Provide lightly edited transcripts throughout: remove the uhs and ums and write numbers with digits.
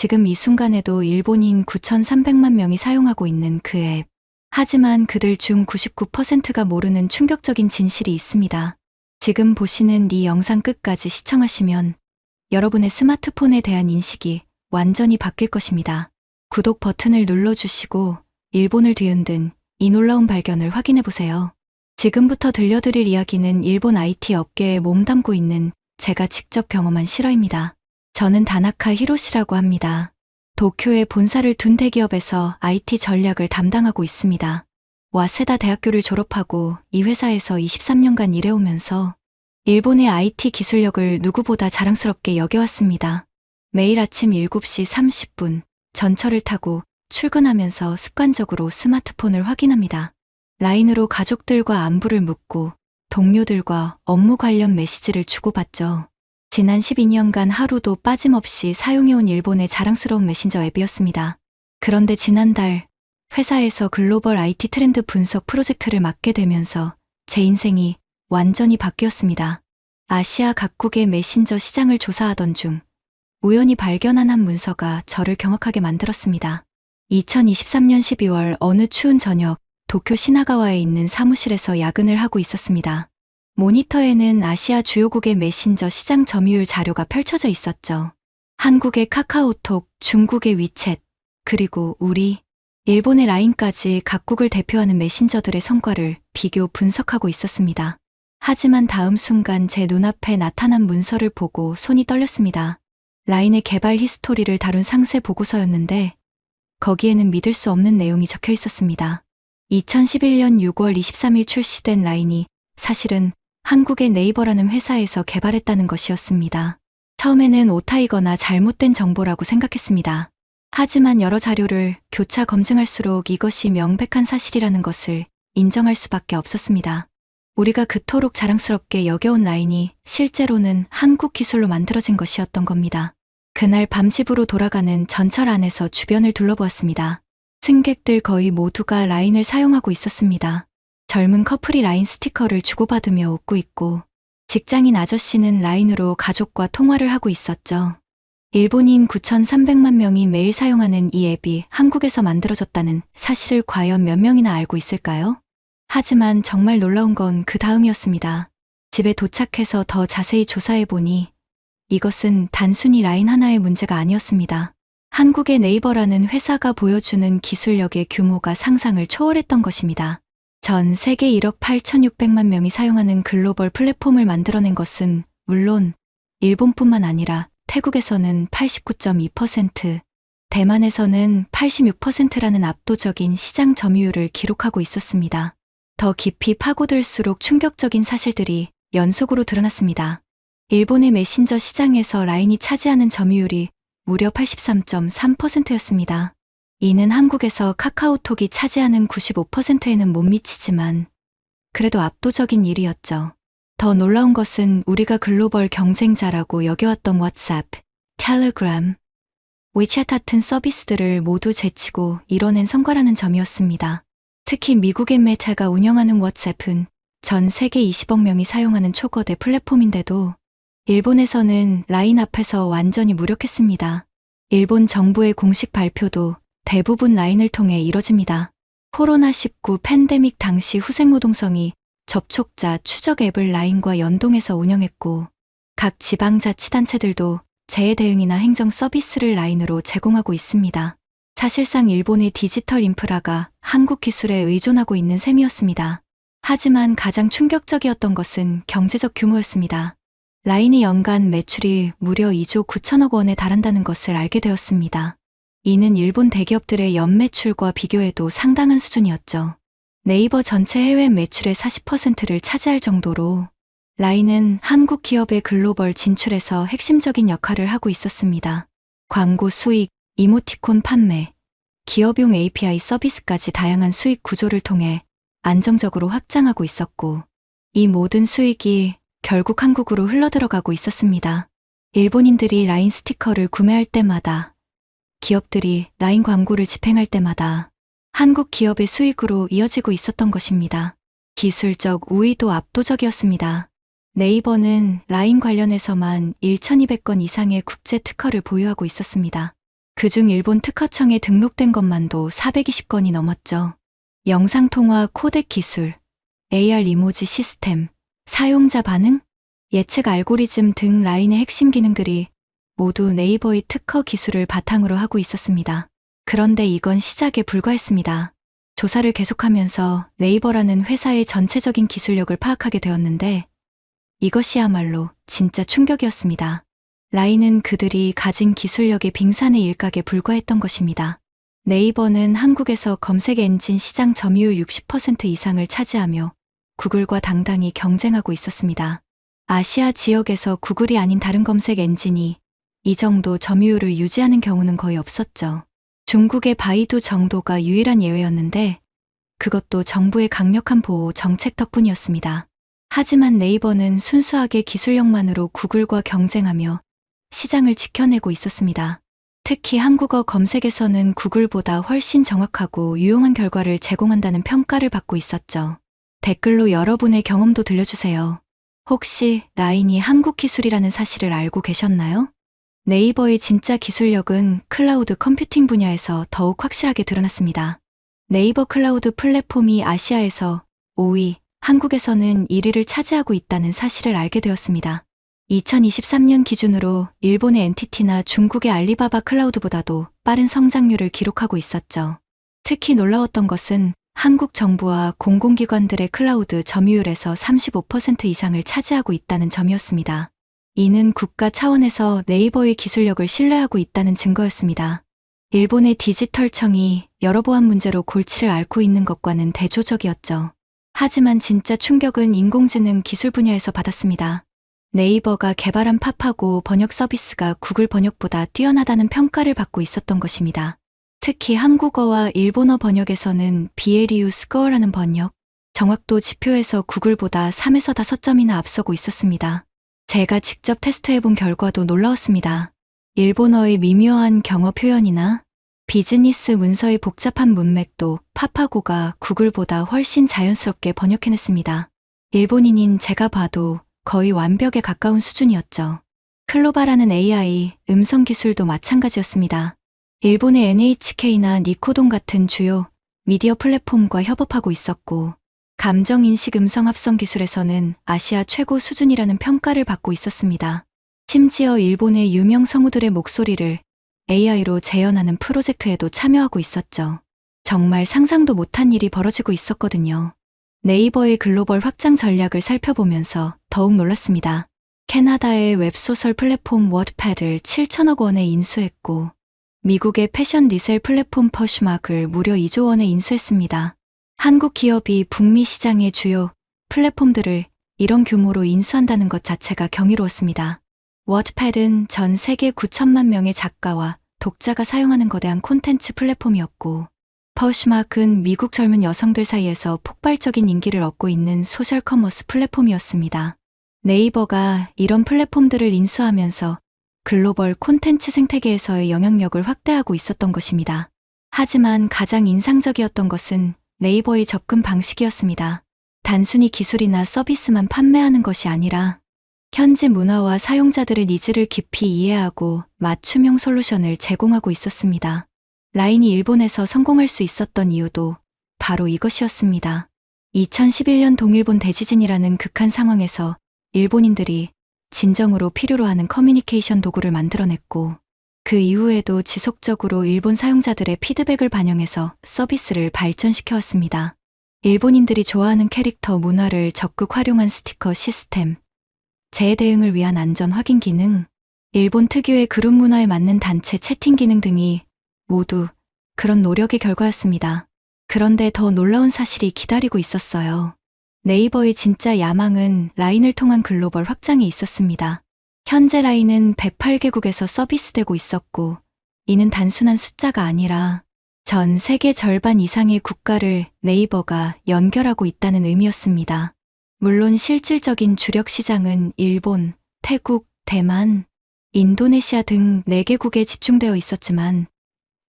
지금 이 순간에도 일본인 9,300만 명이 사용하고 있는 그 앱. 하지만 그들 중 99%가 모르는 충격적인 진실이 있습니다. 지금 보시는 이 영상 끝까지 시청하시면 여러분의 스마트폰에 대한 인식이 완전히 바뀔 것입니다. 구독 버튼을 눌러주시고 일본을 뒤흔든 이 놀라운 발견을 확인해보세요. 지금부터 들려드릴 이야기는 일본 IT 업계에 몸담고 있는 제가 직접 경험한 실화입니다. 저는 다나카 히로시라고 합니다. 도쿄에 본사를 둔 대기업에서 IT 전략을 담당하고 있습니다. 와세다 대학교를 졸업하고 이 회사에서 23년간 일해오면서 일본의 IT 기술력을 누구보다 자랑스럽게 여겨왔습니다. 매일 아침 7시 30분 전철을 타고 출근하면서 습관적으로 스마트폰을 확인합니다. 라인으로 가족들과 안부를 묻고 동료들과 업무 관련 메시지를 주고받죠. 지난 12년간 하루도 빠짐없이 사용해온 일본의 자랑스러운 메신저 앱이었습니다. 그런데 지난달 회사에서 글로벌 IT 트렌드 분석 프로젝트를 맡게 되면서 제 인생이 완전히 바뀌었습니다. 아시아 각국의 메신저 시장을 조사하던 중 우연히 발견한 한 문서가 저를 경악하게 만들었습니다. 2023년 12월 어느 추운 저녁 도쿄 시나가와에 있는 사무실에서 야근을 하고 있었습니다. 모니터에는 아시아 주요국의 메신저 시장 점유율 자료가 펼쳐져 있었죠. 한국의 카카오톡, 중국의 위챗, 그리고 우리, 일본의 라인까지 각국을 대표하는 메신저들의 성과를 비교 분석하고 있었습니다. 하지만 다음 순간 제 눈앞에 나타난 문서를 보고 손이 떨렸습니다. 라인의 개발 히스토리를 다룬 상세 보고서였는데 거기에는 믿을 수 없는 내용이 적혀 있었습니다. 2011년 6월 23일 출시된 라인이 사실은 한국의 네이버라는 회사에서 개발했다는 것이었습니다. 처음에는 오타이거나 잘못된 정보라고 생각했습니다. 하지만 여러 자료를 교차 검증할수록 이것이 명백한 사실이라는 것을 인정할 수밖에 없었습니다. 우리가 그토록 자랑스럽게 여겨온 라인이 실제로는 한국 기술로 만들어진 것이었던 겁니다. 그날 밤 집으로 돌아가는 전철 안에서 주변을 둘러보았습니다. 승객들 거의 모두가 라인을 사용하고 있었습니다. 젊은 커플이 라인 스티커를 주고받으며 웃고 있고 직장인 아저씨는 라인으로 가족과 통화를 하고 있었죠. 일본인 9,300만 명이 매일 사용하는 이 앱이 한국에서 만들어졌다는 사실을 과연 몇 명이나 알고 있을까요? 하지만 정말 놀라운 건 그 다음이었습니다. 집에 도착해서 더 자세히 조사해보니 이것은 단순히 라인 하나의 문제가 아니었습니다. 한국의 네이버라는 회사가 보여주는 기술력의 규모가 상상을 초월했던 것입니다. 전 세계 1억 8,600만 명이 사용하는 글로벌 플랫폼을 만들어낸 것은 물론 일본뿐만 아니라 태국에서는 89.2%, 대만에서는 86%라는 압도적인 시장 점유율을 기록하고 있었습니다. 더 깊이 파고들수록 충격적인 사실들이 연속으로 드러났습니다. 일본의 메신저 시장에서 라인이 차지하는 점유율이 무려 83.3%였습니다. 이는 한국에서 카카오톡이 차지하는 95%에는 못 미치지만 그래도 압도적인 일이었죠. 더 놀라운 것은 우리가 글로벌 경쟁자라고 여겨왔던 왓츠앱, 텔레그램, 위챗 같은 서비스들을 모두 제치고 이뤄낸 성과라는 점이었습니다. 특히 미국의 메타가 운영하는 왓츠앱은 전 세계 20억 명이 사용하는 초거대 플랫폼인데도 일본에서는 라인 앞에서 완전히 무력했습니다. 일본 정부의 공식 발표도 대부분 라인을 통해 이뤄집니다. 코로나19 팬데믹 당시 후생노동성이 접촉자 추적 앱을 라인과 연동해서 운영했고 각 지방자치단체들도 재해 대응이나 행정 서비스를 라인으로 제공하고 있습니다. 사실상 일본의 디지털 인프라가 한국 기술에 의존하고 있는 셈이었습니다. 하지만 가장 충격적이었던 것은 경제적 규모였습니다. 라인의 연간 매출이 무려 2조 9천억 원에 달한다는 것을 알게 되었습니다. 이는 일본 대기업들의 연매출과 비교해도 상당한 수준이었죠. 네이버 전체 해외 매출의 40%를 차지할 정도로 라인은 한국 기업의 글로벌 진출에서 핵심적인 역할을 하고 있었습니다. 광고 수익, 이모티콘 판매, 기업용 API 서비스까지 다양한 수익 구조를 통해 안정적으로 확장하고 있었고 이 모든 수익이 결국 한국으로 흘러들어가고 있었습니다. 일본인들이 라인 스티커를 구매할 때마다, 기업들이 라인 광고를 집행할 때마다 한국 기업의 수익으로 이어지고 있었던 것입니다. 기술적 우위도 압도적이었습니다. 네이버는 라인 관련해서만 1,200건 이상의 국제 특허를 보유하고 있었습니다. 그중 일본 특허청에 등록된 것만도 420건이 넘었죠. 영상통화 코덱 기술, AR 이모지 시스템, 사용자 반응, 예측 알고리즘 등 라인의 핵심 기능들이 모두 네이버의 특허 기술을 바탕으로 하고 있었습니다. 그런데 이건 시작에 불과했습니다. 조사를 계속하면서 네이버라는 회사의 전체적인 기술력을 파악하게 되었는데 이것이야말로 진짜 충격이었습니다. 라인은 그들이 가진 기술력의 빙산의 일각에 불과했던 것입니다. 네이버는 한국에서 검색 엔진 시장 점유율 60% 이상을 차지하며 구글과 당당히 경쟁하고 있었습니다. 아시아 지역에서 구글이 아닌 다른 검색 엔진이 이 정도 점유율을 유지하는 경우는 거의 없었죠. 중국의 바이두 정도가 유일한 예외였는데 그것도 정부의 강력한 보호 정책 덕분이었습니다. 하지만 네이버는 순수하게 기술력만으로 구글과 경쟁하며 시장을 지켜내고 있었습니다. 특히 한국어 검색에서는 구글보다 훨씬 정확하고 유용한 결과를 제공한다는 평가를 받고 있었죠. 댓글로 여러분의 경험도 들려주세요. 혹시 라인이 한국 기술이라는 사실을 알고 계셨나요? 네이버의 진짜 기술력은 클라우드 컴퓨팅 분야에서 더욱 확실하게 드러났습니다. 네이버 클라우드 플랫폼이 아시아에서 5위, 한국에서는 1위를 차지하고 있다는 사실을 알게 되었습니다. 2023년 기준으로 일본의 엔티티나 중국의 알리바바 클라우드보다도 빠른 성장률을 기록하고 있었죠. 특히 놀라웠던 것은 한국 정부와 공공기관들의 클라우드 점유율에서 35% 이상을 차지하고 있다는 점이었습니다. 이는 국가 차원에서 네이버의 기술력을 신뢰하고 있다는 증거였습니다. 일본의 디지털청이 여러 보안 문제로 골치를 앓고 있는 것과는 대조적이었죠. 하지만 진짜 충격은 인공지능 기술 분야에서 받았습니다. 네이버가 개발한 팝하고 번역 서비스가 구글 번역보다 뛰어나다는 평가를 받고 있었던 것입니다. 특히 한국어와 일본어 번역에서는 비에리우 스코어라는 번역, 정확도 지표에서 구글보다 3에서 5점이나 앞서고 있었습니다. 제가 직접 테스트해본 결과도 놀라웠습니다. 일본어의 미묘한 경어 표현이나 비즈니스 문서의 복잡한 문맥도 팝하고가 구글보다 훨씬 자연스럽게 번역해냈습니다. 일본인인 제가 봐도 거의 완벽에 가까운 수준이었죠. 클로바라는 AI, 음성 기술도 마찬가지였습니다. 일본의 NHK나 니코동 같은 주요 미디어 플랫폼과 협업하고 있었고, 감정인식 음성 합성 기술에서는 아시아 최고 수준이라는 평가를 받고 있었습니다. 심지어 일본의 유명 성우들의 목소리를 AI로 재현하는 프로젝트에도 참여하고 있었죠. 정말 상상도 못한 일이 벌어지고 있었거든요. 네이버의 글로벌 확장 전략을 살펴보면서 더욱 놀랐습니다. 캐나다의 웹소설 플랫폼 워드패드를 7천억 원에 인수했고, 미국의 패션 리셀 플랫폼 퍼슈막을 무려 2조 원에 인수했습니다. 한국 기업이 북미 시장의 주요 플랫폼들을 이런 규모로 인수한다는 것 자체가 경이로웠습니다. 워드패드는 전 세계 9천만 명의 작가와 독자가 사용하는 거대한 콘텐츠 플랫폼이었고, 퍼슈막은 미국 젊은 여성들 사이에서 폭발적인 인기를 얻고 있는 소셜 커머스 플랫폼이었습니다. 네이버가 이런 플랫폼들을 인수하면서 글로벌 콘텐츠 생태계에서의 영향력을 확대하고 있었던 것입니다. 하지만 가장 인상적이었던 것은 네이버의 접근 방식이었습니다. 단순히 기술이나 서비스만 판매하는 것이 아니라 현지 문화와 사용자들의 니즈를 깊이 이해하고 맞춤형 솔루션을 제공하고 있었습니다. 라인이 일본에서 성공할 수 있었던 이유도 바로 이것이었습니다. 2011년 동일본 대지진이라는 극한 상황에서 일본인들이 진정으로 필요로 하는 커뮤니케이션 도구를 만들어냈고, 그 이후에도 지속적으로 일본 사용자들의 피드백을 반영해서 서비스를 발전시켜왔습니다. 일본인들이 좋아하는 캐릭터 문화를 적극 활용한 스티커 시스템, 재해 대응을 위한 안전 확인 기능, 일본 특유의 그룹 문화에 맞는 단체 채팅 기능 등이 모두 그런 노력의 결과였습니다. 그런데 더 놀라운 사실이 기다리고 있었어요. 네이버의 진짜 야망은 라인을 통한 글로벌 확장에 있었습니다. 현재 라인은 108개국에서 서비스되고 있었고, 이는 단순한 숫자가 아니라 전 세계 절반 이상의 국가를 네이버가 연결하고 있다는 의미였습니다. 물론 실질적인 주력 시장은 일본, 태국, 대만, 인도네시아 등 4개국에 집중되어 있었지만,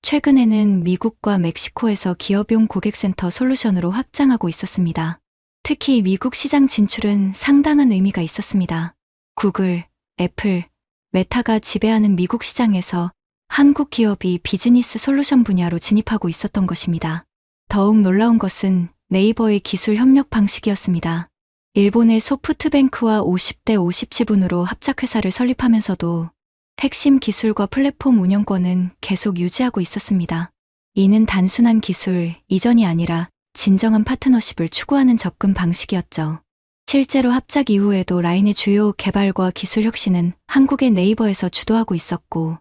최근에는 미국과 멕시코에서 기업용 고객센터 솔루션으로 확장하고 있었습니다. 특히 미국 시장 진출은 상당한 의미가 있었습니다. 구글, 애플, 메타가 지배하는 미국 시장에서 한국 기업이 비즈니스 솔루션 분야로 진입하고 있었던 것입니다. 더욱 놀라운 것은 네이버의 기술 협력 방식이었습니다. 일본의 소프트뱅크와 50대 50 지분으로 합작회사를 설립하면서도 핵심 기술과 플랫폼 운영권은 계속 유지하고 있었습니다. 이는 단순한 기술 이전이 아니라 진정한 파트너십을 추구하는 접근 방식이었죠. 실제로 합작 이후에도 라인의 주요 개발과 기술 혁신은 한국의 네이버에서 주도하고 있었고,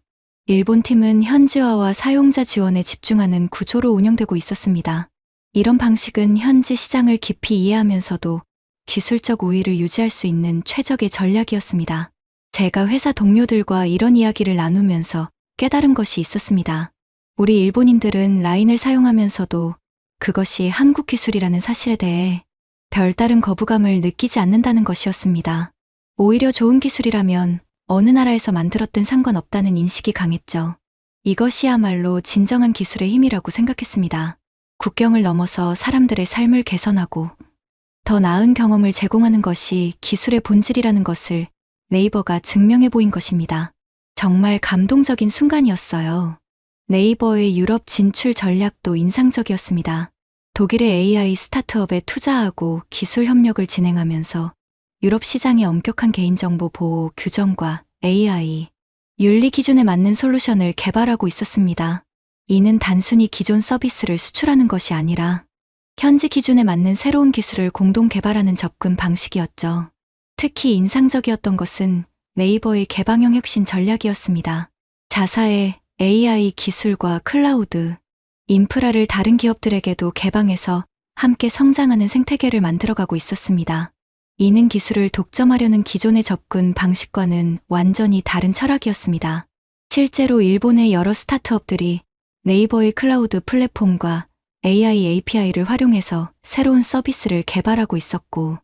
일본 팀은 현지화와 사용자 지원에 집중하는 구조로 운영되고 있었습니다. 이런 방식은 현지 시장을 깊이 이해하면서도 기술적 우위를 유지할 수 있는 최적의 전략이었습니다. 제가 회사 동료들과 이런 이야기를 나누면서 깨달은 것이 있었습니다. 우리 일본인들은 라인을 사용하면서도 그것이 한국 기술이라는 사실에 대해 별다른 거부감을 느끼지 않는다는 것이었습니다. 오히려 좋은 기술이라면 어느 나라에서 만들었든 상관없다는 인식이 강했죠. 이것이야말로 진정한 기술의 힘이라고 생각했습니다. 국경을 넘어서 사람들의 삶을 개선하고 더 나은 경험을 제공하는 것이 기술의 본질이라는 것을 네이버가 증명해 보인 것입니다. 정말 감동적인 순간이었어요. 네이버의 유럽 진출 전략도 인상적이었습니다. 독일의 AI 스타트업에 투자하고 기술 협력을 진행하면서 유럽 시장의 엄격한 개인정보 보호 규정과 AI 윤리 기준에 맞는 솔루션을 개발하고 있었습니다. 이는 단순히 기존 서비스를 수출하는 것이 아니라 현지 기준에 맞는 새로운 기술을 공동 개발하는 접근 방식이었죠. 특히 인상적이었던 것은 네이버의 개방형 혁신 전략이었습니다. 자사의 AI 기술과 클라우드, 인프라를 다른 기업들에게도 개방해서 함께 성장하는 생태계를 만들어가고 있었습니다. 이는 기술을 독점하려는 기존의 접근 방식과는 완전히 다른 철학이었습니다. 실제로 일본의 여러 스타트업들이 네이버의 클라우드 플랫폼과 AI API를 활용해서 새로운 서비스를 개발하고 있었고,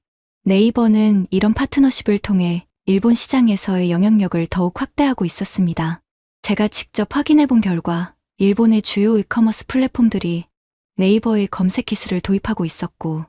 네이버는 이런 파트너십을 통해 일본 시장에서의 영향력을 더욱 확대하고 있었습니다. 제가 직접 확인해 본 결과 일본의 주요 이커머스 플랫폼들이 네이버의 검색 기술을 도입하고 있었고,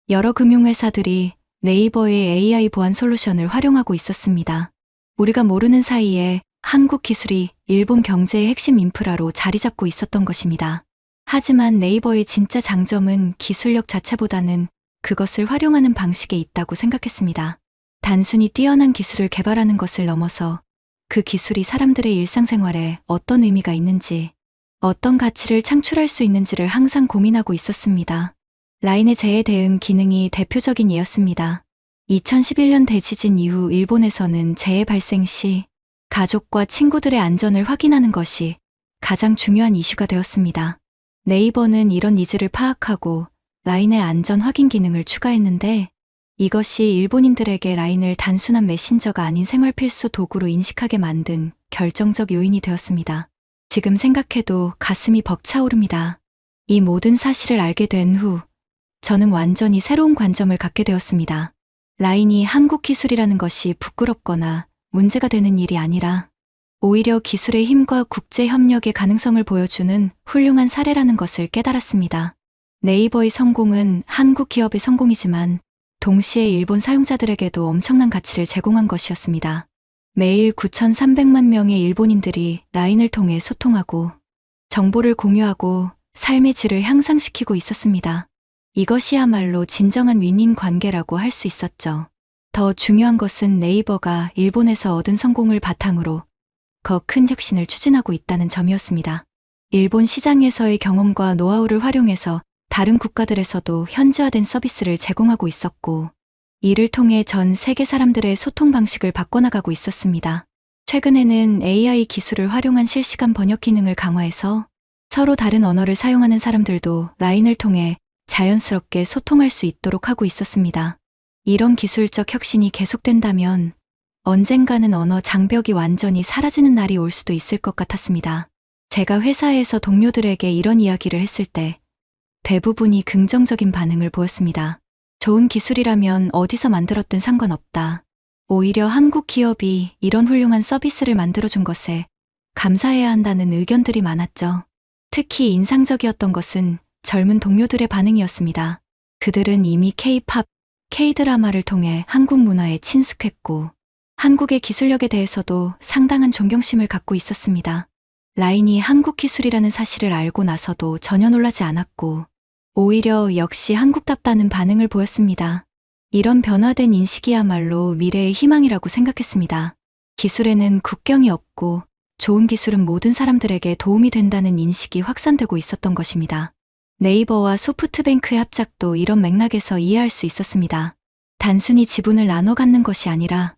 여러 금융회사들이 네이버의 AI 보안 솔루션을 활용하고 있었습니다. 우리가 모르는 사이에 한국 기술이 일본 경제의 핵심 인프라로 자리 잡고 있었던 것입니다. 하지만 네이버의 진짜 장점은 기술력 자체보다는 그것을 활용하는 방식에 있다고 생각했습니다. 단순히 뛰어난 기술을 개발하는 것을 넘어서 그 기술이 사람들의 일상생활에 어떤 의미가 있는지, 어떤 가치를 창출할 수 있는지를 항상 고민하고 있었습니다. 라인의 재해 대응 기능이 대표적인 예였습니다. 2011년 대지진 이후 일본에서는 재해 발생 시 가족과 친구들의 안전을 확인하는 것이 가장 중요한 이슈가 되었습니다. 네이버는 이런 니즈를 파악하고 라인의 안전 확인 기능을 추가했는데, 이것이 일본인들에게 라인을 단순한 메신저가 아닌 생활 필수 도구로 인식하게 만든 결정적 요인이 되었습니다. 지금 생각해도 가슴이 벅차오릅니다. 이 모든 사실을 알게 된 후 저는 완전히 새로운 관점을 갖게 되었습니다. 라인이 한국 기술이라는 것이 부끄럽거나 문제가 되는 일이 아니라 오히려 기술의 힘과 국제 협력의 가능성을 보여주는 훌륭한 사례라는 것을 깨달았습니다. 네이버의 성공은 한국 기업의 성공이지만 동시에 일본 사용자들에게도 엄청난 가치를 제공한 것이었습니다. 매일 9,300만 명의 일본인들이 라인을 통해 소통하고 정보를 공유하고 삶의 질을 향상시키고 있었습니다. 이것이야말로 진정한 윈윈 관계라고 할 수 있었죠. 더 중요한 것은 네이버가 일본에서 얻은 성공을 바탕으로 더 큰 혁신을 추진하고 있다는 점이었습니다. 일본 시장에서의 경험과 노하우를 활용해서 다른 국가들에서도 현지화된 서비스를 제공하고 있었고, 이를 통해 전 세계 사람들의 소통 방식을 바꿔나가고 있었습니다. 최근에는 AI 기술을 활용한 실시간 번역 기능을 강화해서 서로 다른 언어를 사용하는 사람들도 라인을 통해 자연스럽게 소통할 수 있도록 하고 있었습니다. 이런 기술적 혁신이 계속된다면 언젠가는 언어 장벽이 완전히 사라지는 날이 올 수도 있을 것 같았습니다. 제가 회사에서 동료들에게 이런 이야기를 했을 때 대부분이 긍정적인 반응을 보였습니다. 좋은 기술이라면 어디서 만들었든 상관없다. 오히려 한국 기업이 이런 훌륭한 서비스를 만들어준 것에 감사해야 한다는 의견들이 많았죠. 특히 인상적이었던 것은 젊은 동료들의 반응이었습니다. 그들은 이미 K-팝, K-드라마를 통해 한국 문화에 친숙했고 한국의 기술력에 대해서도 상당한 존경심을 갖고 있었습니다. 라인이 한국 기술이라는 사실을 알고 나서도 전혀 놀라지 않았고, 오히려 역시 한국답다는 반응을 보였습니다. 이런 변화된 인식이야말로 미래의 희망이라고 생각했습니다. 기술에는 국경이 없고 좋은 기술은 모든 사람들에게 도움이 된다는 인식이 확산되고 있었던 것입니다. 네이버와 소프트뱅크의 합작도 이런 맥락에서 이해할 수 있었습니다. 단순히 지분을 나눠 갖는 것이 아니라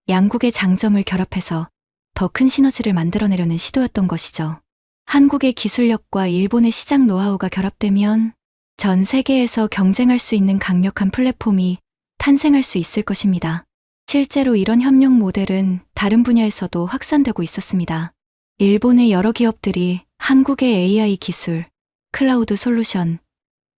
양국의 장점을 결합해서 더 큰 시너지를 만들어내려는 시도였던 것이죠. 한국의 기술력과 일본의 시장 노하우가 결합되면 전 세계에서 경쟁할 수 있는 강력한 플랫폼이 탄생할 수 있을 것입니다. 실제로 이런 협력 모델은 다른 분야에서도 확산되고 있었습니다. 일본의 여러 기업들이 한국의 AI 기술, 클라우드 솔루션,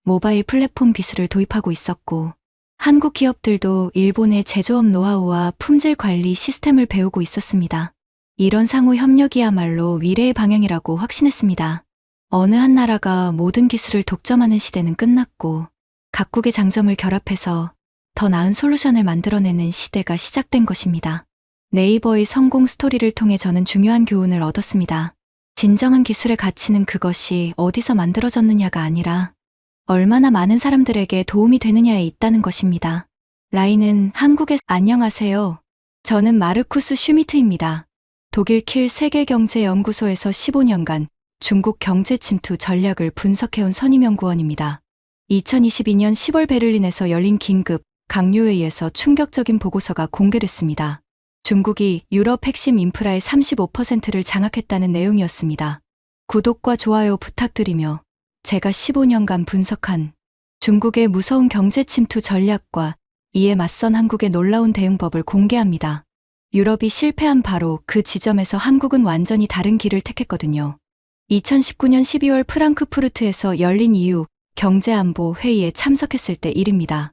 모바일 플랫폼 기술을 도입하고 있었고, 한국 기업들도 일본의 제조업 노하우와 품질 관리 시스템을 배우고 있었습니다. 이런 상호 협력이야말로 미래의 방향이라고 확신했습니다. 어느 한 나라가 모든 기술을 독점하는 시대는 끝났고, 각국의 장점을 결합해서 더 나은 솔루션을 만들어내는 시대가 시작된 것입니다. 네이버의 성공 스토리를 통해 저는 중요한 교훈을 얻었습니다. 진정한 기술의 가치는 그것이 어디서 만들어졌느냐가 아니라 얼마나 많은 사람들에게 도움이 되느냐에 있다는 것입니다. 라인은 한국에서 안녕하세요. 저는 마르쿠스 슈미트입니다. 독일 킬 세계경제연구소에서 15년간 중국 경제 침투 전략을 분석해온 선임연구원입니다. 2022년 10월 베를린에서 열린 긴급 강요회의에서 충격적인 보고서가 공개됐습니다. 중국이 유럽 핵심 인프라의 35%를 장악했다는 내용이었습니다. 구독과 좋아요 부탁드리며 제가 15년간 분석한 중국의 무서운 경제 침투 전략과 이에 맞선 한국의 놀라운 대응법을 공개합니다. 유럽이 실패한 바로 그 지점에서 한국은 완전히 다른 길을 택했거든요. 2019년 12월 프랑크푸르트에서 열린 EU 경제안보 회의에 참석했을 때 일입니다.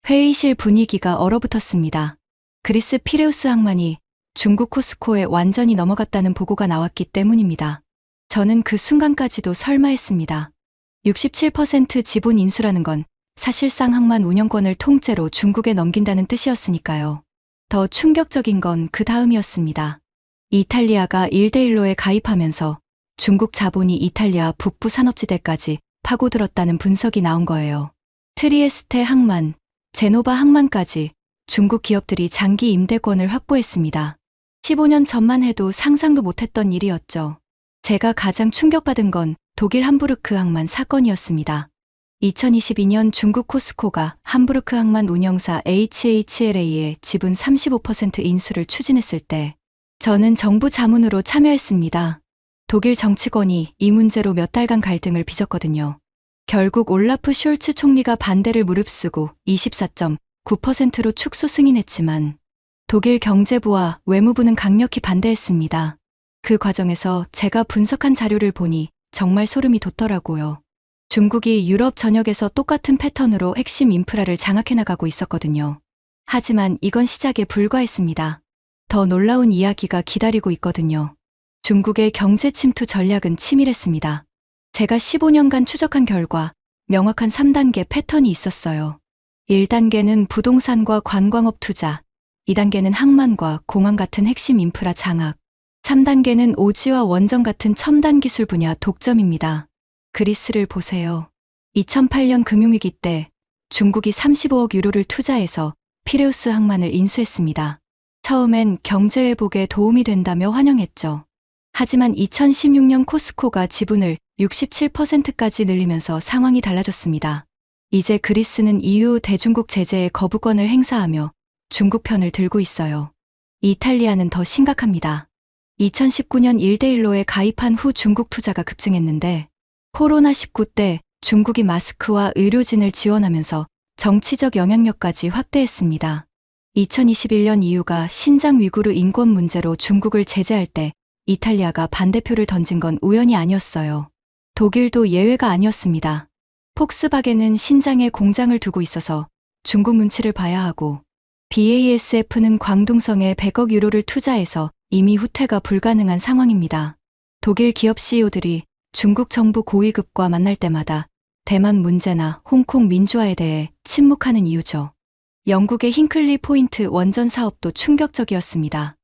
회의실 분위기가 얼어붙었습니다. 그리스 피레우스 항만이 중국 코스코에 완전히 넘어갔다는 보고가 나왔기 때문입니다. 저는 그 순간까지도 설마 했습니다. 67% 지분 인수라는 건 사실상 항만 운영권을 통째로 중국에 넘긴다는 뜻이었으니까요. 더 충격적인 건 그 다음이었습니다. 이탈리아가 1대1로에 가입하면서 중국 자본이 이탈리아 북부 산업지대까지 파고들었다는 분석이 나온 거예요. 트리에스테 항만, 제노바 항만까지 중국 기업들이 장기 임대권을 확보했습니다. 15년 전만 해도 상상도 못했던 일이었죠. 제가 가장 충격받은 건 독일 함부르크 항만 사건이었습니다. 2022년 중국 코스코가 함부르크 항만 운영사 HHLA의 지분 35% 인수를 추진했을 때 저는 정부 자문으로 참여했습니다. 독일 정치권이 이 문제로 몇 달간 갈등을 빚었거든요. 결국 올라프 숄츠 총리가 반대를 무릅쓰고 24.9%로 축소 승인했지만 독일 경제부와 외무부는 강력히 반대했습니다. 그 과정에서 제가 분석한 자료를 보니 정말 소름이 돋더라고요. 중국이 유럽 전역에서 똑같은 패턴으로 핵심 인프라를 장악해 나가고 있었거든요. 하지만 이건 시작에 불과했습니다. 더 놀라운 이야기가 기다리고 있거든요. 중국의 경제 침투 전략은 치밀했습니다. 제가 15년간 추적한 결과 명확한 3단계 패턴이 있었어요. 1단계는 부동산과 관광업 투자, 2단계는 항만과 공항 같은 핵심 인프라 장악, 3단계는 오지와 원전 같은 첨단 기술 분야 독점입니다. 그리스를 보세요. 2008년 금융위기 때 중국이 35억 유로를 투자해서 피레우스 항만을 인수했습니다. 처음엔 경제회복에 도움이 된다며 환영했죠. 하지만 2016년 코스코가 지분을 67%까지 늘리면서 상황이 달라졌습니다. 이제 그리스는 EU 대중국 제재의 거부권을 행사하며 중국 편을 들고 있어요. 이탈리아는 더 심각합니다. 2019년 1대1로에 가입한 후 중국 투자가 급증했는데 코로나19 때 중국이 마스크와 의료진을 지원하면서 정치적 영향력까지 확대했습니다. 2021년 EU가 신장 위구르 인권 문제로 중국을 제재할 때 이탈리아가 반대표를 던진 건 우연이 아니었어요. 독일도 예외가 아니었습니다. 폭스바겐은 신장에 공장을 두고 있어서 중국 눈치를 봐야 하고 BASF는 광둥성에 100억 유로를 투자해서 이미 후퇴가 불가능한 상황입니다. 독일 기업 CEO들이 중국 정부 고위급과 만날 때마다 대만 문제나 홍콩 민주화에 대해 침묵하는 이유죠. 영국의 힌클리 포인트 원전 사업도 충격적이었습니다.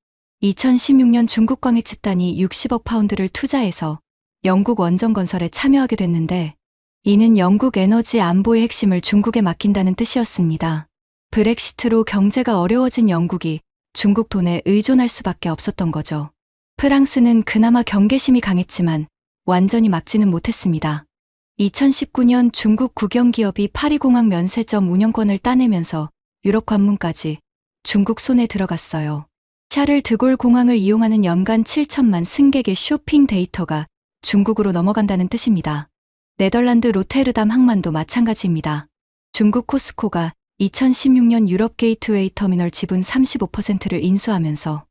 2016년 중국 광핵 집단이 60억 파운드를 투자해서 영국 원전 건설에 참여하게 됐는데, 이는 영국 에너지 안보의 핵심을 중국에 맡긴다는 뜻이었습니다. 브렉시트로 경제가 어려워진 영국이 중국 돈에 의존할 수밖에 없었던 거죠. 프랑스는 그나마 경계심이 강했지만 완전히 막지는 못했습니다. 2019년 중국 국영기업이 파리공항 면세점 운영권을 따내면서 유럽 관문까지 중국 손에 들어갔어요. 샤를 드골 공항을 이용하는 연간 7천만 승객의 쇼핑 데이터가 중국으로 넘어간다는 뜻입니다. 네덜란드 로테르담 항만도 마찬가지입니다. 중국 코스코가 2016년 유럽 게이트웨이 터미널 지분 35%를 인수하면서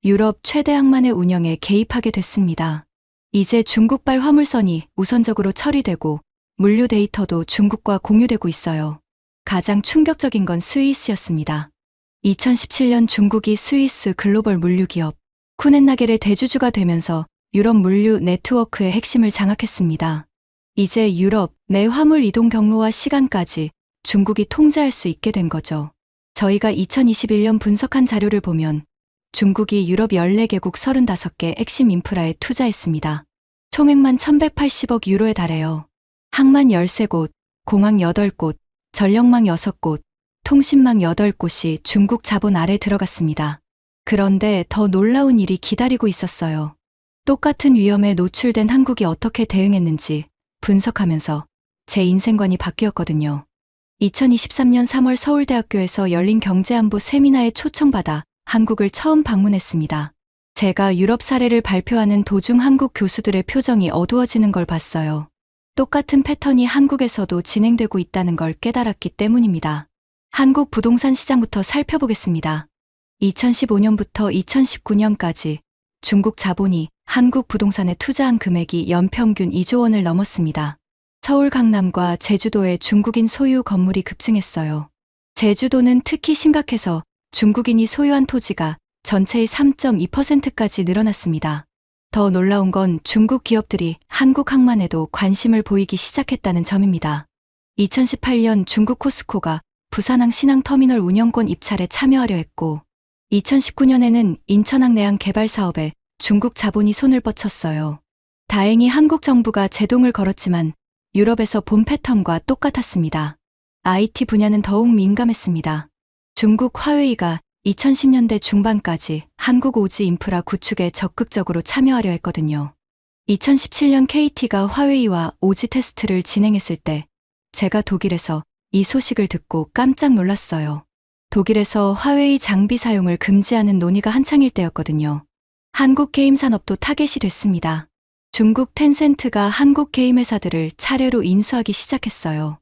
유럽 최대 항만의 운영에 개입하게 됐습니다. 이제 중국발 화물선이 우선적으로 처리되고 물류 데이터도 중국과 공유되고 있어요. 가장 충격적인 건 스위스였습니다. 2017년 중국이 스위스 글로벌 물류기업 쿠넨나겔의 대주주가 되면서 유럽 물류 네트워크의 핵심을 장악했습니다. 이제 유럽 내 화물 이동 경로와 시간까지 중국이 통제할 수 있게 된 거죠. 저희가 2021년 분석한 자료를 보면 중국이 유럽 14개국 35개 핵심 인프라에 투자했습니다. 총액만 1180억 유로에 달해요. 항만 13곳, 공항 8곳, 전력망 6곳, 통신망 8곳이 중국 자본 아래 들어갔습니다. 그런데 더 놀라운 일이 기다리고 있었어요. 똑같은 위험에 노출된 한국이 어떻게 대응했는지 분석하면서 제 인생관이 바뀌었거든요. 2023년 3월 서울대학교에서 열린 경제안보 세미나에 초청받아 한국을 처음 방문했습니다. 제가 유럽 사례를 발표하는 도중 한국 교수들의 표정이 어두워지는 걸 봤어요. 똑같은 패턴이 한국에서도 진행되고 있다는 걸 깨달았기 때문입니다. 한국 부동산 시장부터 살펴보겠습니다. 2015년부터 2019년까지 중국 자본이 한국 부동산에 투자한 금액이 연평균 2조 원을 넘었습니다. 서울 강남과 제주도에 중국인 소유 건물이 급증했어요. 제주도는 특히 심각해서 중국인이 소유한 토지가 전체의 3.2%까지 늘어났습니다. 더 놀라운 건 중국 기업들이 한국 항만에도 관심을 보이기 시작했다는 점입니다. 2018년 중국 코스코가 부산항 신항터미널 운영권 입찰에 참여하려 했고, 2019년에는 인천항 내항 개발 사업에 중국 자본이 손을 뻗쳤어요. 다행히 한국 정부가 제동을 걸었지만 유럽에서 본 패턴과 똑같았습니다. IT 분야는 더욱 민감했습니다. 중국 화웨이가 2010년대 중반까지 한국 오지 인프라 구축에 적극적으로 참여하려 했거든요. 2017년 KT가 화웨이와 오지 테스트를 진행했을 때 제가 독일에서 이 소식을 듣고 깜짝 놀랐어요. 독일에서 화웨이 장비 사용을 금지하는 논의가 한창일 때였거든요. 한국 게임 산업도 타겟이 됐습니다. 중국 텐센트가 한국 게임 회사들을 차례로 인수하기 시작했어요.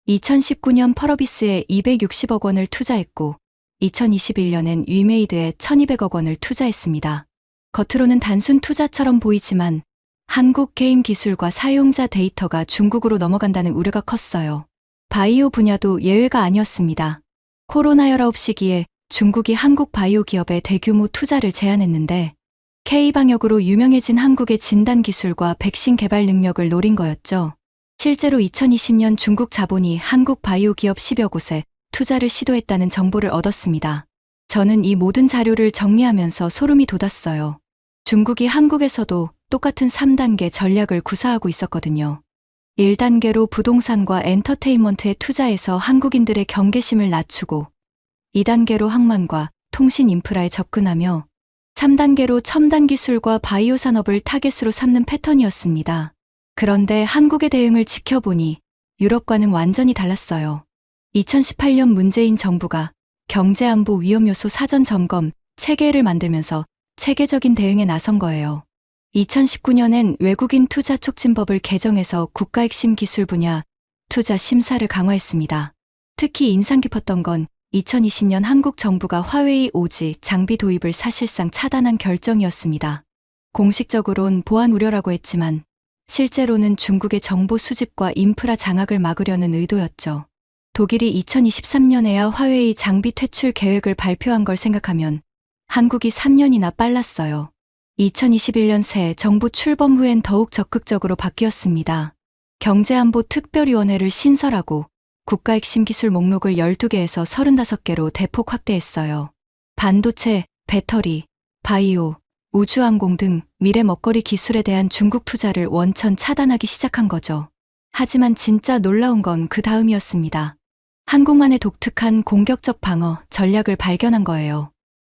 2019년 펄어비스에 260억 원을 투자했고 2021년엔 위메이드에 1200억 원을 투자했습니다. 겉으로는 단순 투자처럼 보이지만 한국 게임 기술과 사용자 데이터가 중국으로 넘어간다는 우려가 컸어요. 바이오 분야도 예외가 아니었습니다. 코로나19 시기에 중국이 한국 바이오 기업에 대규모 투자를 제안했는데 K방역으로 유명해진 한국의 진단 기술과 백신 개발 능력을 노린 거였죠. 실제로 2020년 중국 자본이 한국 바이오 기업 10여 곳에 투자를 시도했다는 정보를 얻었습니다. 저는 이 모든 자료를 정리하면서 소름이 돋았어요. 중국이 한국에서도 똑같은 3단계 전략을 구사하고 있었거든요. 1단계로 부동산과 엔터테인먼트에 투자해서 한국인들의 경계심을 낮추고 2단계로 항만과 통신 인프라에 접근하며 3단계로 첨단 기술과 바이오 산업을 타겟으로 삼는 패턴이었습니다. 그런데 한국의 대응을 지켜보니 유럽과는 완전히 달랐어요. 2018년 문재인 정부가 경제안보 위험 요소 사전 점검 체계를 만들면서 체계적인 대응에 나선 거예요. 2019년엔 외국인 투자 촉진법을 개정해서 국가 핵심 기술 분야 투자 심사를 강화했습니다. 특히 인상 깊었던 건 2020년 한국 정부가 화웨이 오지 장비 도입을 사실상 차단한 결정이었습니다. 공식적으론 보안 우려라고 했지만 실제로는 중국의 정보 수집과 인프라 장악을 막으려는 의도였죠. 독일이 2023년에야 화웨이 장비 퇴출 계획을 발표한 걸 생각하면 한국이 3년이나 빨랐어요. 2021년 새 정부 출범 후엔 더욱 적극적으로 바뀌었습니다. 경제안보 특별위원회를 신설하고 국가 핵심 기술 목록을 12개에서 35개로 대폭 확대했어요. 반도체, 배터리, 바이오, 우주항공 등 미래 먹거리 기술에 대한 중국 투자를 원천 차단하기 시작한 거죠. 하지만 진짜 놀라운 건 그 다음이었습니다. 한국만의 독특한 공격적 방어 전략을 발견한 거예요.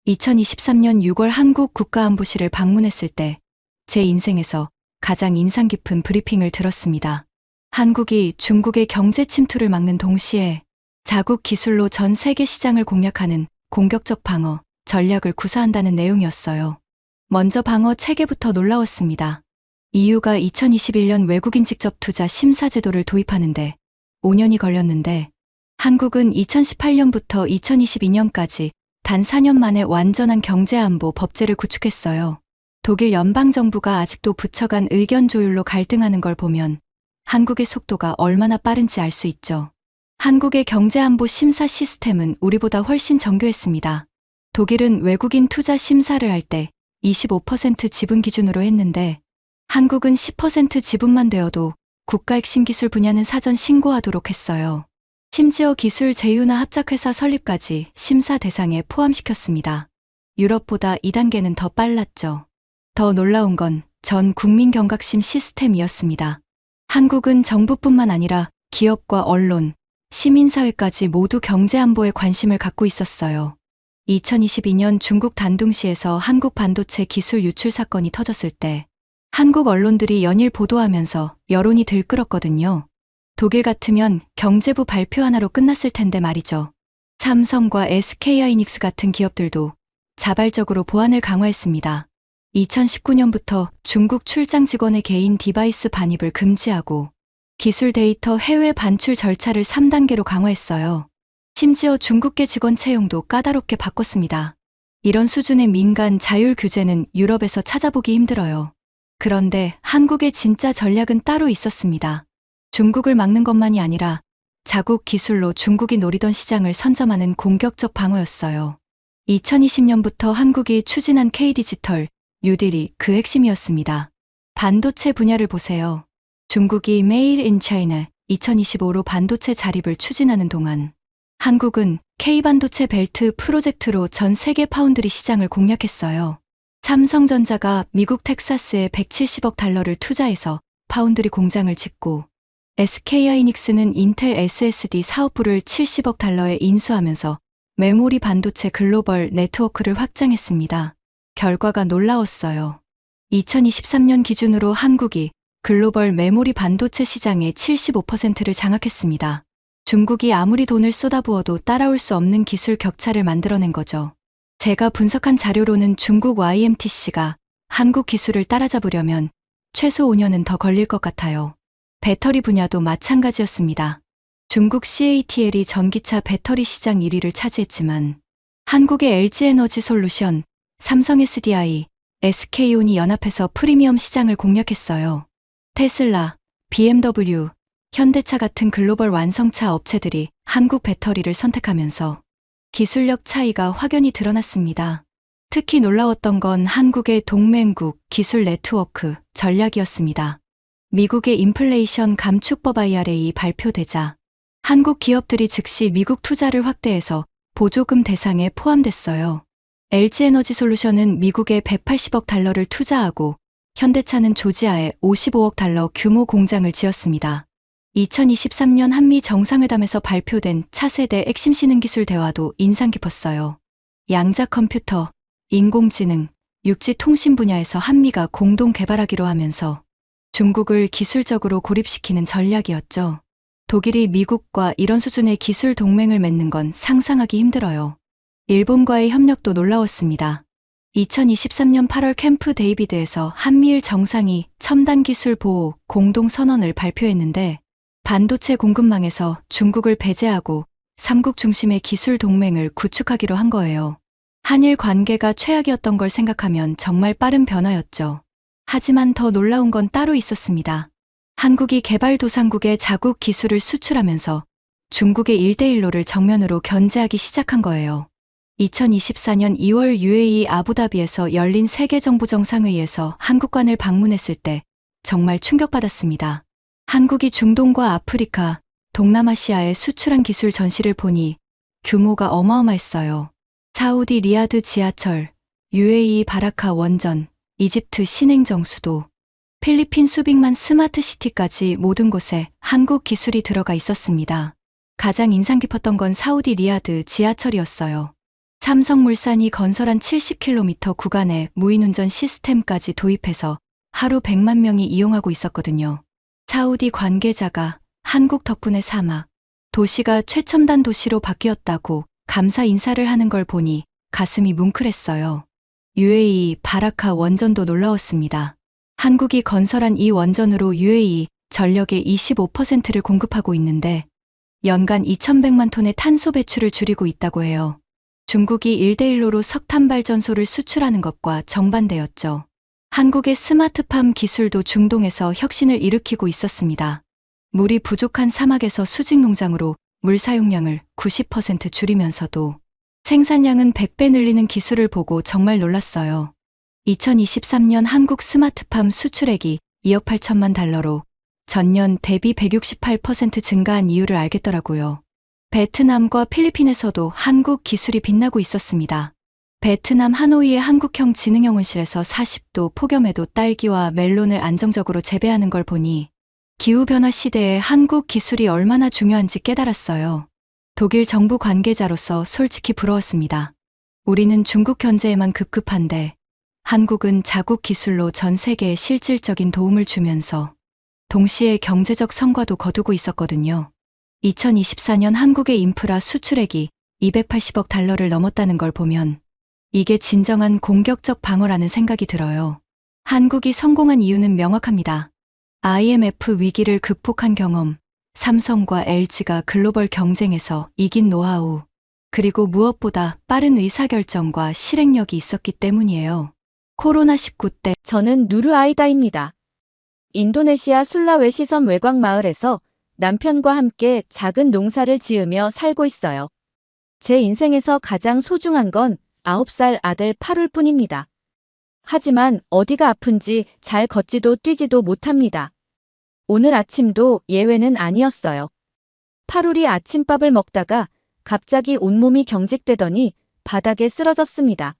2023년 6월 한국 국가안보실을 방문했을 때 제 인생에서 가장 인상 깊은 브리핑을 들었습니다. 한국이 중국의 경제 침투를 막는 동시에 자국 기술로 전 세계 시장을 공략하는 공격적 방어 전략을 구사한다는 내용이었어요. 먼저 방어 체계부터 놀라웠습니다. EU가 2021년 외국인 직접 투자 심사 제도를 도입하는데 5년이 걸렸는데 한국은 2018년부터 2022년까지 단 4년 만에 완전한 경제안보 법제를 구축했어요. 독일 연방정부가 아직도 부처 간 의견 조율로 갈등하는 걸 보면 한국의 속도가 얼마나 빠른지 알 수 있죠. 한국의 경제안보 심사 시스템은 우리보다 훨씬 정교했습니다. 독일은 외국인 투자 심사를 할 때 25% 지분 기준으로 했는데 한국은 10% 지분만 되어도 국가 핵심 기술 분야는 사전 신고하도록 했어요. 심지어 기술 제휴나 합작회사 설립까지 심사 대상에 포함시켰습니다. 유럽보다 2단계는 더 빨랐죠. 더 놀라운 건 전 국민 경각심 시스템이었습니다. 한국은 정부뿐만 아니라 기업과 언론, 시민사회까지 모두 경제안보에 관심을 갖고 있었어요. 2022년 중국 단둥시에서 한국 반도체 기술 유출 사건이 터졌을 때 한국 언론들이 연일 보도하면서 여론이 들끓었거든요. 독일 같으면 경제부 발표 하나로 끝났을 텐데 말이죠. 삼성과 SK하이닉스 같은 기업들도 자발적으로 보안을 강화했습니다. 2019년부터 중국 출장 직원의 개인 디바이스 반입을 금지하고 기술 데이터 해외 반출 절차를 3단계로 강화했어요. 심지어 중국계 직원 채용도 까다롭게 바꿨습니다. 이런 수준의 민간 자율 규제는 유럽에서 찾아보기 힘들어요. 그런데 한국의 진짜 전략은 따로 있었습니다. 중국을 막는 것만이 아니라 자국 기술로 중국이 노리던 시장을 선점하는 공격적 방어였어요. 2020년부터 한국이 추진한 K디지털, 뉴딜이 그 핵심이었습니다. 반도체 분야를 보세요. 중국이 Made in China 2025로 반도체 자립을 추진하는 동안 한국은 K반도체 벨트 프로젝트로 전 세계 파운드리 시장을 공략했어요. 삼성전자가 미국 텍사스에 170억 달러를 투자해서 파운드리 공장을 짓고 SK하이닉스는 인텔 SSD 사업부를 70억 달러에 인수하면서 메모리 반도체 글로벌 네트워크를 확장했습니다. 결과가 놀라웠어요. 2023년 기준으로 한국이 글로벌 메모리 반도체 시장의 75%를 장악했습니다. 중국이 아무리 돈을 쏟아부어도 따라올 수 없는 기술 격차를 만들어낸 거죠. 제가 분석한 자료로는 중국 YMTC가 한국 기술을 따라잡으려면 최소 5년은 더 걸릴 것 같아요. 배터리 분야도 마찬가지였습니다. 중국 CATL이 전기차 배터리 시장 1위를 차지했지만 한국의 LG에너지 솔루션, 삼성 SDI, SK온이 연합해서 프리미엄 시장을 공략했어요. 테슬라, BMW, 현대차 같은 글로벌 완성차 업체들이 한국 배터리를 선택하면서 기술력 차이가 확연히 드러났습니다. 특히 놀라웠던 건 한국의 동맹국 기술 네트워크 전략이었습니다. 미국의 인플레이션 감축법 IRA 발표되자 한국 기업들이 즉시 미국 투자를 확대해서 보조금 대상에 포함됐어요. LG에너지 솔루션은 미국에 180억 달러를 투자하고 현대차는 조지아에 55억 달러 규모 공장을 지었습니다. 2023년 한미 정상회담에서 발표된 차세대 핵심 신흥기술 대화도 인상 깊었어요. 양자 컴퓨터, 인공지능, 육지 통신 분야에서 한미가 공동 개발하기로 하면서 중국을 기술적으로 고립시키는 전략이었죠. 독일이 미국과 이런 수준의 기술 동맹을 맺는 건 상상하기 힘들어요. 일본과의 협력도 놀라웠습니다. 2023년 8월 캠프 데이비드에서 한미일 정상이 첨단 기술 보호 공동 선언을 발표했는데 반도체 공급망에서 중국을 배제하고 삼국 중심의 기술 동맹을 구축하기로 한 거예요. 한일 관계가 최악이었던 걸 생각하면 정말 빠른 변화였죠. 하지만 더 놀라운 건 따로 있었습니다. 한국이 개발도상국에 자국 기술을 수출하면서 중국의 1대1로를 정면으로 견제하기 시작한 거예요. 2024년 2월 UAE 아부다비에서 열린 세계정부정상회의에서 한국관을 방문했을 때 정말 충격받았습니다. 한국이 중동과 아프리카, 동남아시아에 수출한 기술 전시를 보니 규모가 어마어마했어요. 사우디 리야드 지하철, UAE 바라카 원전, 이집트 신행정 수도, 필리핀 수빅만 스마트시티까지 모든 곳에 한국 기술이 들어가 있었습니다. 가장 인상 깊었던 건 사우디 리야드 지하철이었어요. 삼성물산이 건설한 70km 구간에 무인운전 시스템까지 도입해서 하루 100만 명이 이용하고 있었거든요. 사우디 관계자가 한국 덕분에 사막, 도시가 최첨단 도시로 바뀌었다고 감사 인사를 하는 걸 보니 가슴이 뭉클했어요. UAE 바라카 원전도 놀라웠습니다. 한국이 건설한 이 원전으로 UAE 전력의 25%를 공급하고 있는데 연간 2,100만 톤의 탄소 배출을 줄이고 있다고 해요. 중국이 1대1로로 석탄 발전소를 수출하는 것과 정반대였죠. 한국의 스마트팜 기술도 중동에서 혁신을 일으키고 있었습니다. 물이 부족한 사막에서 수직 농장으로 물 사용량을 90% 줄이면서도 생산량은 100배 늘리는 기술을 보고 정말 놀랐어요. 2023년 한국 스마트팜 수출액이 2억 8천만 달러로 전년 대비 168% 증가한 이유를 알겠더라고요. 베트남과 필리핀에서도 한국 기술이 빛나고 있었습니다. 베트남 하노이의 한국형 지능영혼실에서 40도 폭염에도 딸기와 멜론을 안정적으로 재배하는 걸 보니 기후변화 시대에 한국 기술이 얼마나 중요한지 깨달았어요. 독일 정부 관계자로서 솔직히 부러웠습니다. 우리는 중국 견제에만 급급한데 한국은 자국 기술로 전 세계에 실질적인 도움을 주면서 동시에 경제적 성과도 거두고 있었거든요. 2024년 한국의 인프라 수출액이 280억 달러를 넘었다는 걸 보면 이게 진정한 공격적 방어라는 생각이 들어요. 한국이 성공한 이유는 명확합니다. IMF 위기를 극복한 경험, 삼성과 LG가 글로벌 경쟁에서 이긴 노하우, 그리고 무엇보다 빠른 의사결정과 실행력이 있었기 때문이에요. 코로나19 때 저는 누르 아이다입니다. 인도네시아 술라웨시 섬 외곽 마을에서 남편과 함께 작은 농사를 지으며 살고 있어요. 제 인생에서 가장 소중한 건 9살 아들 파룰 뿐입니다. 하지만 어디가 아픈지 잘 걷지도 뛰지도 못합니다. 오늘 아침도 예외는 아니었어요. 파룰이 아침밥을 먹다가 갑자기 온몸이 경직되더니 바닥에 쓰러졌습니다.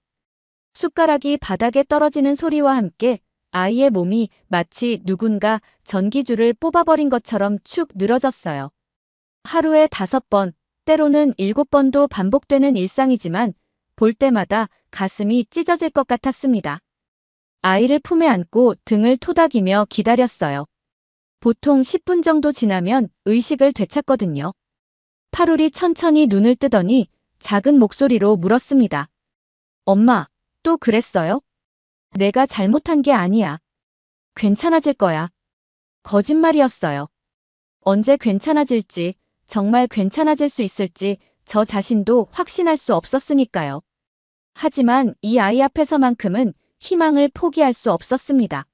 숟가락이 바닥에 떨어지는 소리와 함께 아이의 몸이 마치 누군가 전기줄을 뽑아버린 것처럼 축 늘어졌어요. 하루에 5번, 때로는 7번도 반복되는 일상이지만 볼 때마다 가슴이 찢어질 것 같았습니다. 아이를 품에 안고 등을 토닥이며 기다렸어요. 보통 10분 정도 지나면 의식을 되찾거든요. 파룰이 천천히 눈을 뜨더니 작은 목소리로 물었습니다. 엄마, 또 그랬어요? 내가 잘못한 게 아니야. 괜찮아질 거야. 거짓말이었어요. 언제 괜찮아질지, 정말 괜찮아질 수 있을지 저 자신도 확신할 수 없었으니까요. 하지만 이 아이 앞에서만큼은 희망을 포기할 수 없었습니다.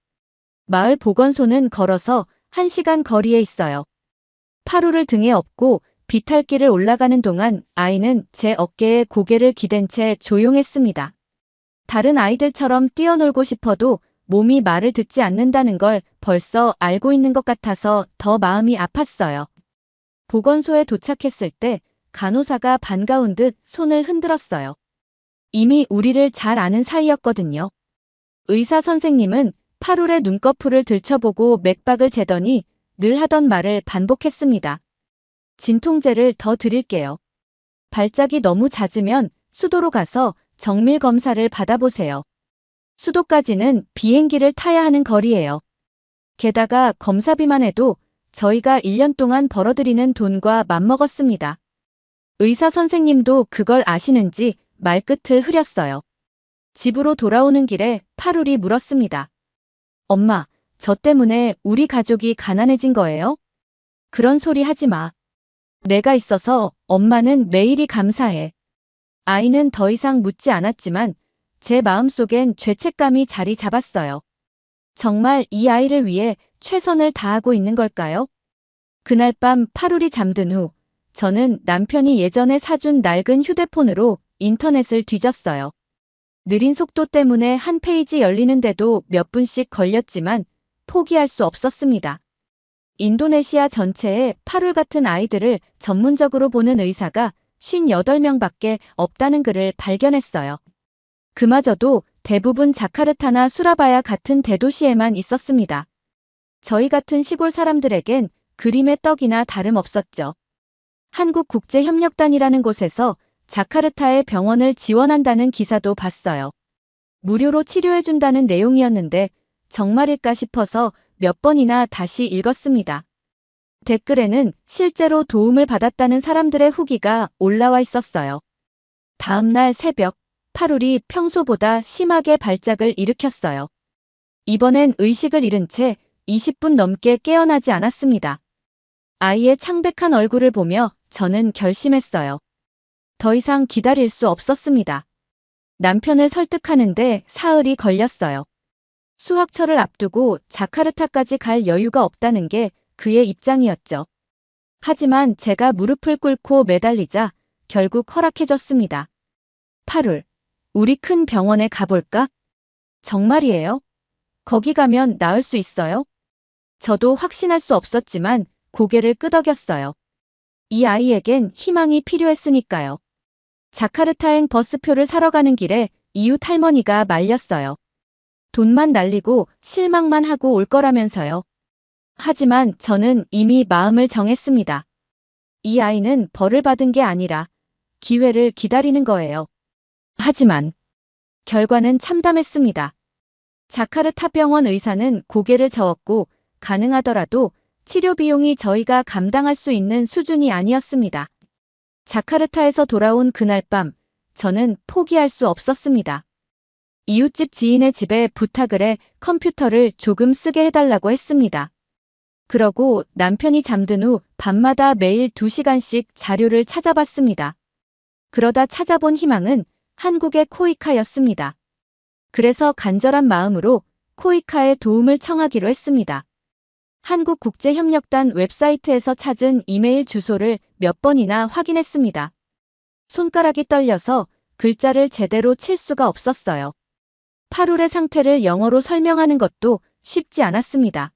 마을 보건소는 걸어서 1시간 거리에 있어요. 파루를 등에 업고 비탈길을 올라가는 동안 아이는 제 어깨에 고개를 기댄 채 조용했습니다. 다른 아이들처럼 뛰어놀고 싶어도 몸이 말을 듣지 않는다는 걸 벌써 알고 있는 것 같아서 더 마음이 아팠어요. 보건소에 도착했을 때 간호사가 반가운 듯 손을 흔들었어요. 이미 우리를 잘 아는 사이였거든요. 의사 선생님은 파룰의 눈꺼풀을 들춰보고 맥박을 재더니 늘 하던 말을 반복했습니다. 진통제를 더 드릴게요. 발작이 너무 잦으면 수도로 가서 정밀 검사를 받아보세요. 수도까지는 비행기를 타야 하는 거리예요. 게다가 검사비만 해도 저희가 1년 동안 벌어들이는 돈과 맞먹었습니다. 의사 선생님도 그걸 아시는지 말끝을 흐렸어요. 집으로 돌아오는 길에 파룰이 물었습니다. 엄마, 저 때문에 우리 가족이 가난해진 거예요? 그런 소리 하지 마. 내가 있어서 엄마는 매일이 감사해. 아이는 더 이상 묻지 않았지만 제 마음속엔 죄책감이 자리 잡았어요. 정말 이 아이를 위해 최선을 다하고 있는 걸까요? 그날 밤 파룰이 잠든 후 저는 남편이 예전에 사준 낡은 휴대폰으로 인터넷을 뒤졌어요. 느린 속도 때문에 한 페이지 열리는데도 몇 분씩 걸렸지만 포기할 수 없었습니다. 인도네시아 전체에 파룰 같은 아이들을 전문적으로 보는 의사가 58명밖에 없다는 글을 발견했어요. 그마저도 대부분 자카르타나 수라바야 같은 대도시에만 있었습니다. 저희 같은 시골 사람들에겐 그림의 떡이나 다름없었죠. 한국국제협력단이라는 곳에서 자카르타의 병원을 지원한다는 기사도 봤어요. 무료로 치료해준다는 내용이었는데 정말일까 싶어서 몇 번이나 다시 읽었습니다. 댓글에는 실제로 도움을 받았다는 사람들의 후기가 올라와 있었어요. 다음날 새벽, 파룰이 평소보다 심하게 발작을 일으켰어요. 이번엔 의식을 잃은 채 20분 넘게 깨어나지 않았습니다. 아이의 창백한 얼굴을 보며 저는 결심했어요. 더 이상 기다릴 수 없었습니다. 남편을 설득하는데 사흘이 걸렸어요. 수학철을 앞두고 자카르타까지 갈 여유가 없다는 게 그의 입장이었죠. 하지만 제가 무릎을 꿇고 매달리자 결국 허락해줬습니다. 파룰, 우리 큰 병원에 가볼까? 정말이에요? 거기 가면 나을 수 있어요? 저도 확신할 수 없었지만 고개를 끄덕였어요. 이 아이에겐 희망이 필요했으니까요. 자카르타행 버스표를 사러 가는 길에 이웃 할머니가 말렸어요. 돈만 날리고 실망만 하고 올 거라면서요. 하지만 저는 이미 마음을 정했습니다. 이 아이는 벌을 받은 게 아니라 기회를 기다리는 거예요. 하지만 결과는 참담했습니다. 자카르타 병원 의사는 고개를 저었고 가능하더라도 치료 비용이 저희가 감당할 수 있는 수준이 아니었습니다. 자카르타에서 돌아온 그날 밤, 저는 포기할 수 없었습니다. 이웃집 지인의 집에 부탁을 해 컴퓨터를 조금 쓰게 해달라고 했습니다. 그러고 남편이 잠든 후 밤마다 매일 2시간씩 자료를 찾아봤습니다. 그러다 찾아본 희망은 한국의 코이카였습니다. 그래서 간절한 마음으로 코이카의 도움을 청하기로 했습니다. 한국국제협력단 웹사이트에서 찾은 이메일 주소를 몇 번이나 확인했습니다. 손가락이 떨려서 글자를 제대로 칠 수가 없었어요. 파룰의 상태를 영어로 설명하는 것도 쉽지 않았습니다.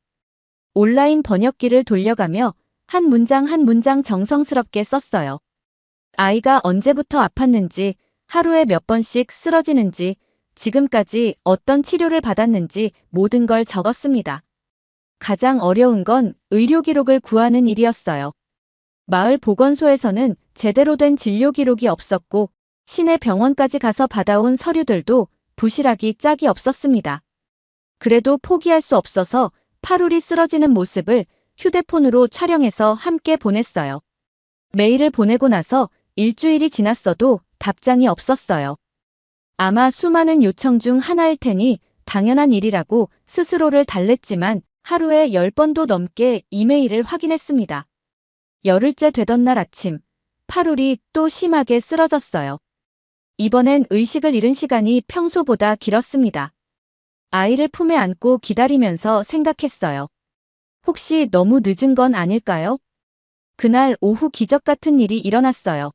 온라인 번역기를 돌려가며 한 문장 한 문장 정성스럽게 썼어요. 아이가 언제부터 아팠는지, 하루에 몇 번씩 쓰러지는지, 지금까지 어떤 치료를 받았는지 모든 걸 적었습니다. 가장 어려운 건 의료 기록을 구하는 일이었어요. 마을 보건소에서는 제대로 된 진료 기록이 없었고 시내 병원까지 가서 받아온 서류들도 부실하기 짝이 없었습니다. 그래도 포기할 수 없어서 파룰이 쓰러지는 모습을 휴대폰으로 촬영해서 함께 보냈어요. 메일을 보내고 나서 일주일이 지났어도 답장이 없었어요. 아마 수많은 요청 중 하나일 테니 당연한 일이라고 스스로를 달랬지만 하루에 10번도 넘게 이메일을 확인했습니다. 열흘째 되던 날 아침, 파룰이 또 심하게 쓰러졌어요. 이번엔 의식을 잃은 시간이 평소보다 길었습니다. 아이를 품에 안고 기다리면서 생각했어요. 혹시 너무 늦은 건 아닐까요? 그날 오후 기적 같은 일이 일어났어요.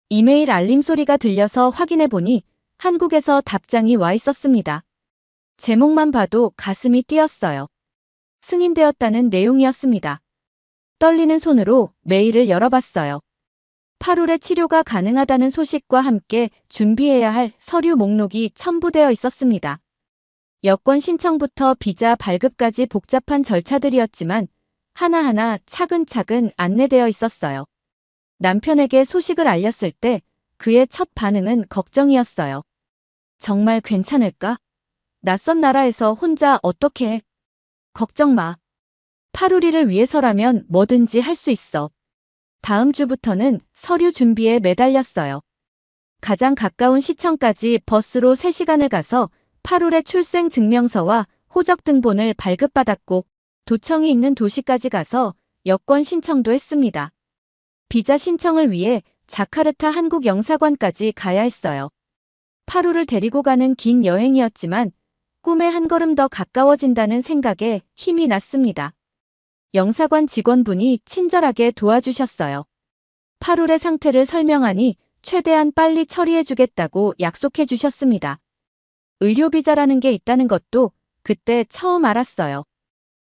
이메일 알림 소리가 들려서 확인해보니 한국에서 답장이 와 있었습니다. 제목만 봐도 가슴이 뛰었어요. 승인되었다는 내용이었습니다. 떨리는 손으로 메일을 열어봤어요. 파룰의 치료가 가능하다는 소식과 함께 준비해야 할 서류 목록이 첨부되어 있었습니다. 여권 신청부터 비자 발급까지 복잡한 절차들이었지만 하나하나 차근차근 안내되어 있었어요. 남편에게 소식을 알렸을 때 그의 첫 반응은 걱정이었어요. 정말 괜찮을까? 낯선 나라에서 혼자 어떻게 해? 걱정 마. 파루리를 위해서라면 뭐든지 할 수 있어. 다음 주부터는 서류 준비에 매달렸어요. 가장 가까운 시청까지 버스로 3시간을 가서 파룰의 출생 증명서와 호적 등본을 발급받았고 도청이 있는 도시까지 가서 여권 신청도 했습니다. 비자 신청을 위해 자카르타 한국 영사관까지 가야 했어요. 파루를 데리고 가는 긴 여행이었지만 꿈에 한 걸음 더 가까워진다는 생각에 힘이 났습니다. 영사관 직원분이 친절하게 도와주셨어요. 파룰의 상태를 설명하니 최대한 빨리 처리해주겠다고 약속해주셨습니다. 의료비자라는 게 있다는 것도 그때 처음 알았어요.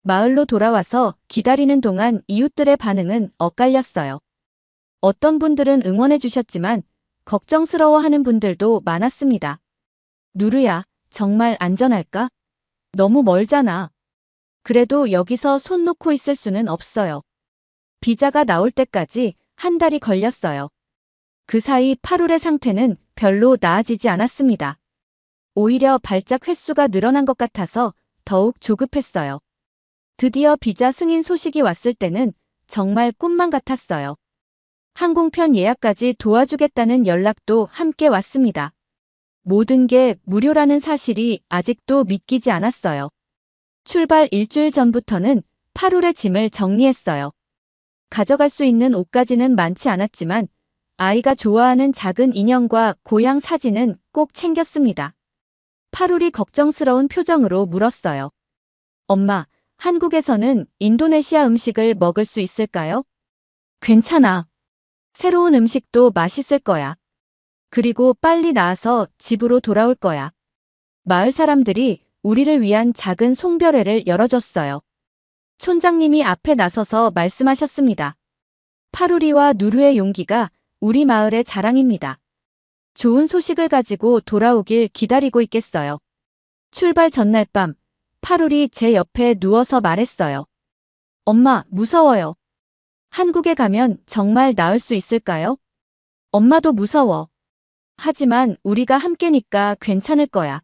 마을로 돌아와서 기다리는 동안 이웃들의 반응은 엇갈렸어요. 어떤 분들은 응원해주셨지만 걱정스러워하는 분들도 많았습니다. 누르야, 정말 안전할까? 너무 멀잖아. 그래도 여기서 손 놓고 있을 수는 없어요. 비자가 나올 때까지 한 달이 걸렸어요. 그 사이 파룰의 상태는 별로 나아지지 않았습니다. 오히려 발작 횟수가 늘어난 것 같아서 더욱 조급했어요. 드디어 비자 승인 소식이 왔을 때는 정말 꿈만 같았어요. 항공편 예약까지 도와주겠다는 연락도 함께 왔습니다. 모든 게 무료라는 사실이 아직도 믿기지 않았어요. 출발 일주일 전부터는 파룰의 짐을 정리했어요. 가져갈 수 있는 옷까지는 많지 않았지만 아이가 좋아하는 작은 인형과 고향 사진은 꼭 챙겼습니다. 파룰이 걱정스러운 표정으로 물었어요. 엄마, 한국에서는 인도네시아 음식을 먹을 수 있을까요? 괜찮아. 새로운 음식도 맛있을 거야. 그리고 빨리 나아서 집으로 돌아올 거야. 마을 사람들이 우리를 위한 작은 송별회를 열어줬어요. 촌장님이 앞에 나서서 말씀하셨습니다. 파루리와 누르의 용기가 우리 마을의 자랑입니다. 좋은 소식을 가지고 돌아오길 기다리고 있겠어요. 출발 전날 밤, 파룰이 제 옆에 누워서 말했어요. 엄마, 무서워요. 한국에 가면 정말 나을 수 있을까요? 엄마도 무서워. 하지만 우리가 함께니까 괜찮을 거야.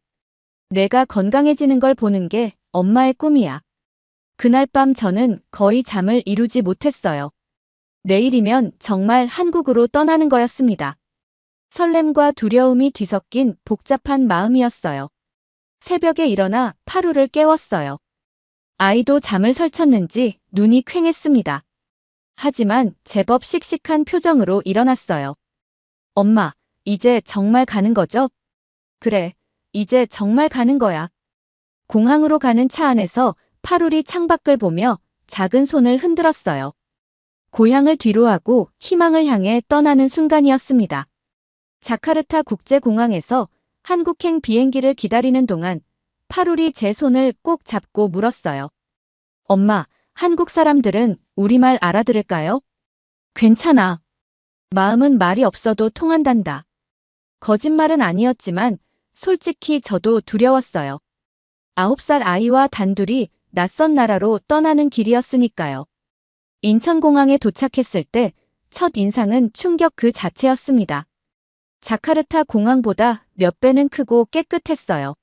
내가 건강해지는 걸 보는 게 엄마의 꿈이야. 그날 밤 저는 거의 잠을 이루지 못했어요. 내일이면 정말 한국으로 떠나는 거였습니다. 설렘과 두려움이 뒤섞인 복잡한 마음이었어요. 새벽에 일어나 파루를 깨웠어요. 아이도 잠을 설쳤는지 눈이 퀭했습니다. 하지만 제법 씩씩한 표정으로 일어났어요. 엄마, 이제 정말 가는 거죠? 그래, 이제 정말 가는 거야. 공항으로 가는 차 안에서 파룰이 창밖을 보며 작은 손을 흔들었어요. 고향을 뒤로하고 희망을 향해 떠나는 순간이었습니다. 자카르타 국제공항에서 한국행 비행기를 기다리는 동안 파룰이 제 손을 꼭 잡고 물었어요. 엄마, 한국 사람들은 우리말 알아들을까요? 괜찮아. 마음은 말이 없어도 통한단다. 거짓말은 아니었지만 솔직히 저도 두려웠어요. 9살 아이와 단둘이 낯선 나라로 떠나는 길이었으니까요. 인천공항에 도착했을 때 첫 인상은 충격 그 자체였습니다. 자카르타 공항보다 몇 배는 크고 깨끗했어요.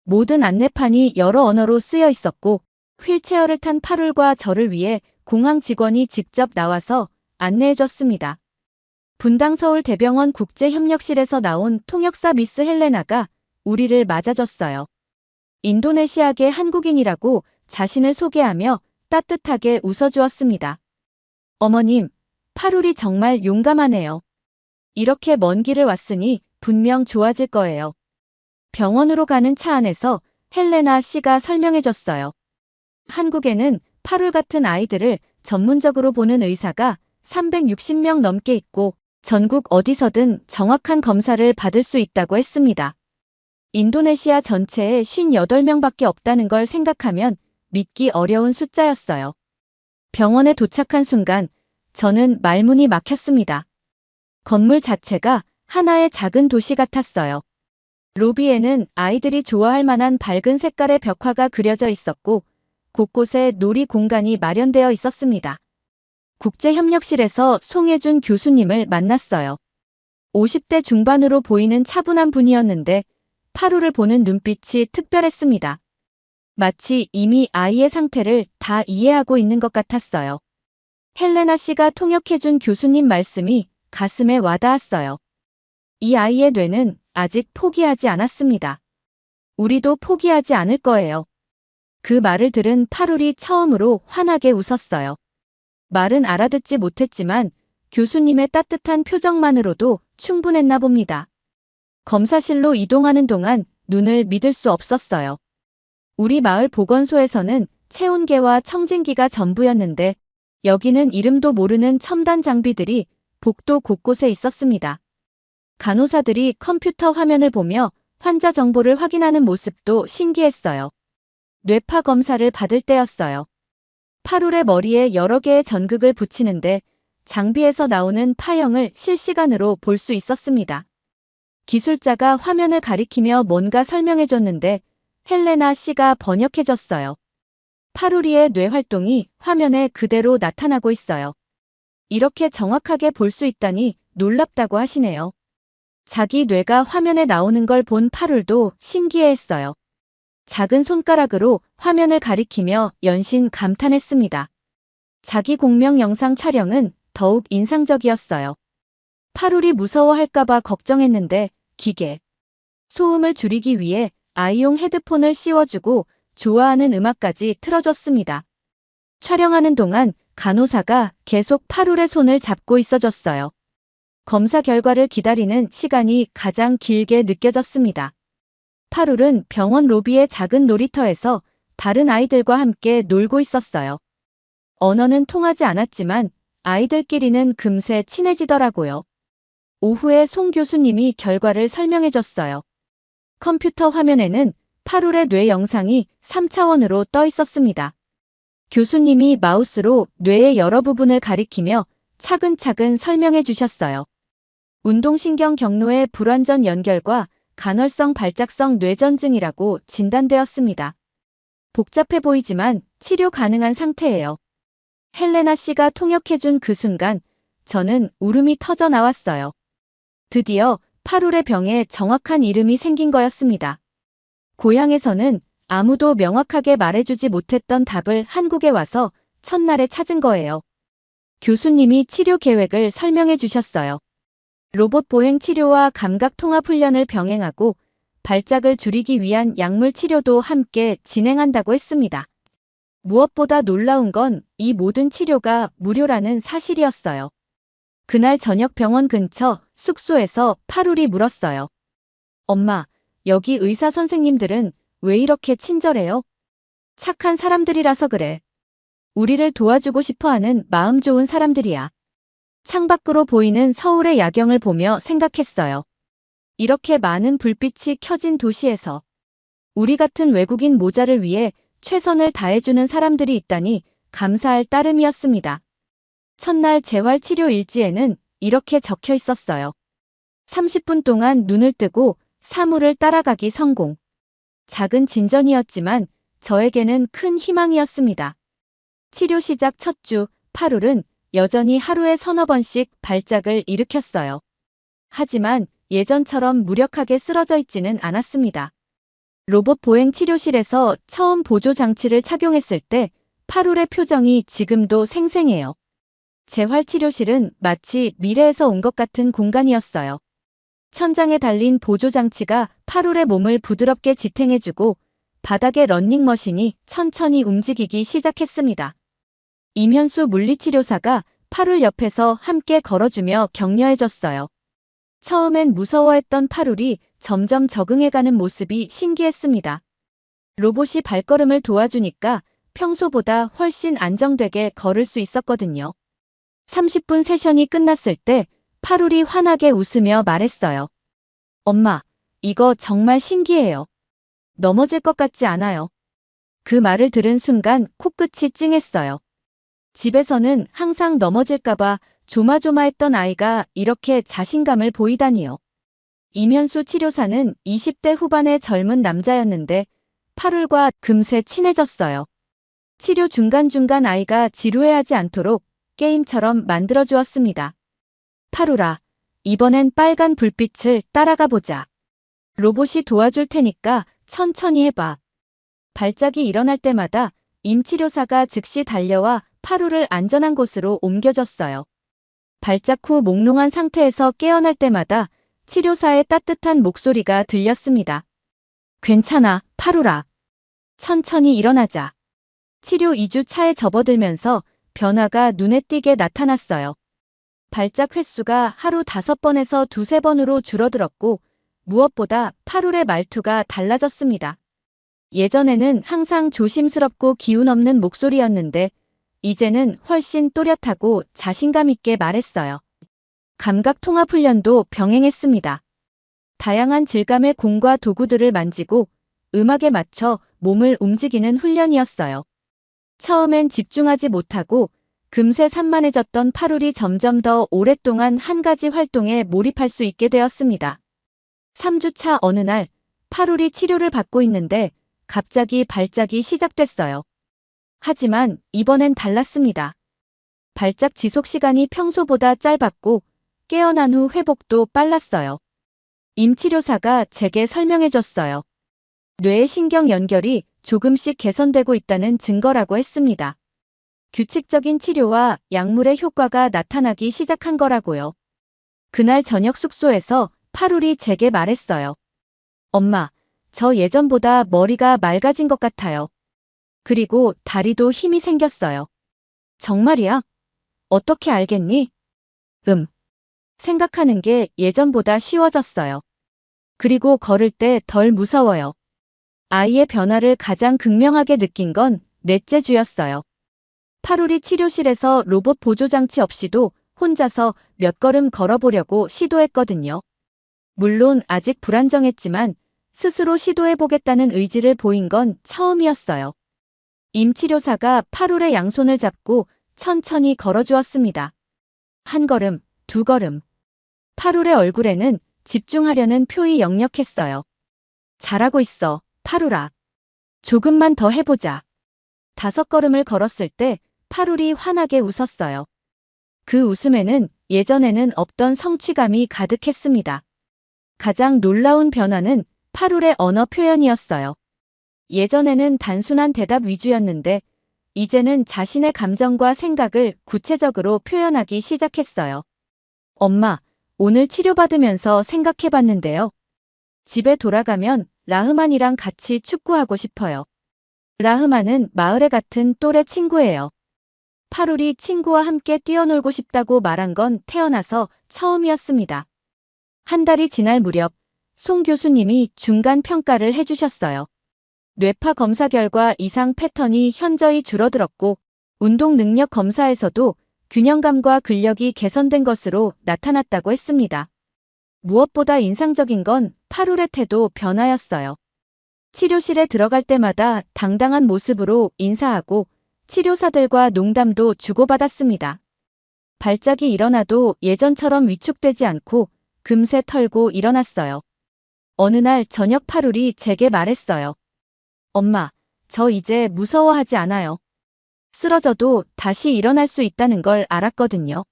모든 안내판이 여러 언어로 쓰여 있었고 휠체어를 탄 파룰과 저를 위해 공항 직원이 직접 나와서 안내해줬습니다. 분당 서울대병원 국제협력실에서 나온 통역사 미스 헬레나가 우리를 맞아줬어요. 인도네시아계 한국인이라고 자신을 소개하며 따뜻하게 웃어주었습니다. 어머님, 파룰이 정말 용감하네요. 이렇게 먼 길을 왔으니 분명 좋아질 거예요. 병원으로 가는 차 안에서 헬레나 씨가 설명해줬어요. 한국에는 파룰 같은 아이들을 전문적으로 보는 의사가 360명 넘게 있고 전국 어디서든 정확한 검사를 받을 수 있다고 했습니다. 인도네시아 전체에 58명밖에 없다는 걸 생각하면 믿기 어려운 숫자였어요. 병원에 도착한 순간 저는 말문이 막혔습니다. 건물 자체가 하나의 작은 도시 같았어요. 로비에는 아이들이 좋아할 만한 밝은 색깔의 벽화가 그려져 있었고 곳곳에 놀이 공간이 마련되어 있었습니다. 국제협력실에서 송혜준 교수님을 만났어요. 50대 중반으로 보이는 차분한 분이었는데 파루를 보는 눈빛이 특별했습니다. 마치 이미 아이의 상태를 다 이해하고 있는 것 같았어요. 헬레나 씨가 통역해준 교수님 말씀이 가슴에 와닿았어요. 이 아이의 뇌는 아직 포기하지 않았습니다. 우리도 포기하지 않을 거예요. 그 말을 들은 파룰이 처음으로 환하게 웃었어요. 말은 알아듣지 못했지만 교수님의 따뜻한 표정만으로도 충분했나 봅니다. 검사실로 이동하는 동안 눈을 믿을 수 없었어요. 우리 마을 보건소에서는 체온계와 청진기가 전부였는데 여기는 이름도 모르는 첨단 장비들이 복도 곳곳에 있었습니다. 간호사들이 컴퓨터 화면을 보며 환자 정보를 확인하는 모습도 신기했어요. 뇌파 검사를 받을 때였어요. 파룰의 머리에 여러 개의 전극을 붙이는데 장비에서 나오는 파형을 실시간으로 볼 수 있었습니다. 기술자가 화면을 가리키며 뭔가 설명해줬는데 헬레나 씨가 번역해줬어요. 파루리의 뇌 활동이 화면에 그대로 나타나고 있어요. 이렇게 정확하게 볼 수 있다니 놀랍다고 하시네요. 자기 뇌가 화면에 나오는 걸 본 파룰도 신기해했어요. 작은 손가락으로 화면을 가리키며 연신 감탄했습니다. 자기 공명 영상 촬영은 더욱 인상적이었어요. 파룰이 무서워할까봐 걱정했는데 기계 소음을 줄이기 위해 아이용 헤드폰을 씌워주고 좋아하는 음악까지 틀어줬습니다. 촬영하는 동안 간호사가 계속 파룰의 손을 잡고 있어줬어요. 검사 결과를 기다리는 시간이 가장 길게 느껴졌습니다. 파룰은 병원 로비의 작은 놀이터에서 다른 아이들과 함께 놀고 있었어요. 언어는 통하지 않았지만 아이들끼리는 금세 친해지더라고요. 오후에 송 교수님이 결과를 설명해줬어요. 컴퓨터 화면에는 파룰의 뇌 영상이 3차원으로 떠 있었습니다. 교수님이 마우스로 뇌의 여러 부분을 가리키며 차근차근 설명해 주셨어요. 운동신경 경로의 불완전 연결과 간헐성 발작성 뇌전증이라고 진단되었습니다. 복잡해 보이지만 치료 가능한 상태예요. 헬레나 씨가 통역해준 그 순간 저는 울음이 터져 나왔어요. 드디어 파룰의 병에 정확한 이름이 생긴 거였습니다. 고향에서는 아무도 명확하게 말해주지 못했던 답을 한국에 와서 첫날에 찾은 거예요. 교수님이 치료 계획을 설명해 주셨어요. 로봇 보행 치료와 감각 통합 훈련을 병행하고 발작을 줄이기 위한 약물 치료도 함께 진행한다고 했습니다. 무엇보다 놀라운 건 이 모든 치료가 무료라는 사실이었어요. 그날 저녁 병원 근처 숙소에서 파룰이 물었어요. 엄마, 여기 의사 선생님들은 왜 이렇게 친절해요? 착한 사람들이라서 그래. 우리를 도와주고 싶어하는 마음 좋은 사람들이야. 창밖으로 보이는 서울의 야경을 보며 생각했어요. 이렇게 많은 불빛이 켜진 도시에서 우리 같은 외국인 모자를 위해 최선을 다해주는 사람들이 있다니 감사할 따름이었습니다. 첫날 재활치료 일지에는 이렇게 적혀 있었어요. 30분 동안 눈을 뜨고 사물을 따라가기 성공. 작은 진전이었지만 저에게는 큰 희망이었습니다. 치료 시작 첫 주, 파룰은 여전히 하루에 서너 번씩 발작을 일으켰어요. 하지만 예전처럼 무력하게 쓰러져 있지는 않았습니다. 로봇 보행 치료실에서 처음 보조 장치를 착용했을 때 파룰의 표정이 지금도 생생해요. 재활치료실은 마치 미래에서 온 것 같은 공간이었어요. 천장에 달린 보조 장치가 파룰의 몸을 부드럽게 지탱해주고 바닥의 런닝머신이 천천히 움직이기 시작했습니다. 임현수 물리치료사가 파룰 옆에서 함께 걸어주며 격려해줬어요. 처음엔 무서워했던 파룰이 점점 적응해가는 모습이 신기했습니다. 로봇이 발걸음을 도와주니까 평소보다 훨씬 안정되게 걸을 수 있었거든요. 30분 세션이 끝났을 때 파룰이 환하게 웃으며 말했어요. 엄마, 이거 정말 신기해요. 넘어질 것 같지 않아요. 그 말을 들은 순간 코끝이 찡했어요. 집에서는 항상 넘어질까봐 조마조마했던 아이가 이렇게 자신감을 보이다니요. 임현수 치료사는 20대 후반의 젊은 남자였는데 파룰과 금세 친해졌어요. 치료 중간중간 아이가 지루해하지 않도록 게임처럼 만들어주었습니다. 파룰아, 이번엔 빨간 불빛을 따라가 보자. 로봇이 도와줄 테니까 천천히 해봐. 발작이 일어날 때마다 임치료사가 즉시 달려와 파룰을 안전한 곳으로 옮겨줬어요. 발작 후 몽롱한 상태에서 깨어날 때마다 치료사의 따뜻한 목소리가 들렸습니다. 괜찮아, 파룰아. 천천히 일어나자. 치료 2주 차에 접어들면서 변화가 눈에 띄게 나타났어요. 발작 횟수가 하루 5번에서 2~3번으로 줄어들었고 무엇보다 파룰의 말투가 달라졌습니다. 예전에는 항상 조심스럽고 기운 없는 목소리였는데 이제는 훨씬 또렷하고 자신감 있게 말했어요. 감각 통합 훈련도 병행했습니다. 다양한 질감의 공과 도구들을 만지고 음악에 맞춰 몸을 움직이는 훈련이었어요. 처음엔 집중하지 못하고 금세 산만해졌던 파룰이 점점 더 오랫동안 한 가지 활동에 몰입할 수 있게 되었습니다. 3주차 어느 날 파룰이 치료를 받고 있는데 갑자기 발작이 시작됐어요. 하지만 이번엔 달랐습니다. 발작 지속 시간이 평소보다 짧았고 깨어난 후 회복도 빨랐어요. 임치료사가 제게 설명해줬어요. 뇌의 신경 연결이 조금씩 개선되고 있다는 증거라고 했습니다. 규칙적인 치료와 약물의 효과가 나타나기 시작한 거라고요. 그날 저녁 숙소에서 파룰이 제게 말했어요. 엄마, 저 예전보다 머리가 맑아진 것 같아요. 그리고 다리도 힘이 생겼어요. 정말이야? 어떻게 알겠니? 생각하는 게 예전보다 쉬워졌어요. 그리고 걸을 때 덜 무서워요. 아이의 변화를 가장 극명하게 느낀 건 넷째 주였어요. 파룰이 치료실에서 로봇 보조장치 없이도 혼자서 몇 걸음 걸어보려고 시도했거든요. 물론 아직 불안정했지만 스스로 시도해보겠다는 의지를 보인 건 처음이었어요. 임치료사가 파룰의 양손을 잡고 천천히 걸어주었습니다. 한 걸음, 두 걸음. 파룰의 얼굴에는 집중하려는 표이 역력했어요. 잘하고 있어, 파룰아. 조금만 더 해보자. 5걸음을 걸었을 때 파룰이 환하게 웃었어요. 그 웃음에는 예전에는 없던 성취감이 가득했습니다. 가장 놀라운 변화는 파룰의 언어 표현이었어요. 예전에는 단순한 대답 위주였는데 이제는 자신의 감정과 생각을 구체적으로 표현하기 시작했어요. 엄마, 오늘 치료받으면서 생각해봤는데요. 집에 돌아가면 라흐만이랑 같이 축구하고 싶어요. 라흐만은 마을에 같은 또래 친구예요. 파룰이 친구와 함께 뛰어놀고 싶다고 말한 건 태어나서 처음이었습니다. 한 달이 지날 무렵 송 교수님이 중간 평가를 해주셨어요. 뇌파 검사 결과 이상 패턴이 현저히 줄어들었고 운동 능력 검사에서도 균형감과 근력이 개선된 것으로 나타났다고 했습니다. 무엇보다 인상적인 건 파룰의 태도 변화였어요. 치료실에 들어갈 때마다 당당한 모습으로 인사하고 치료사들과 농담도 주고받았습니다. 발작이 일어나도 예전처럼 위축되지 않고 금세 털고 일어났어요. 어느 날 저녁 파룰이 제게 말했어요. 엄마, 저 이제 무서워하지 않아요. 쓰러져도 다시 일어날 수 있다는 걸 알았거든요.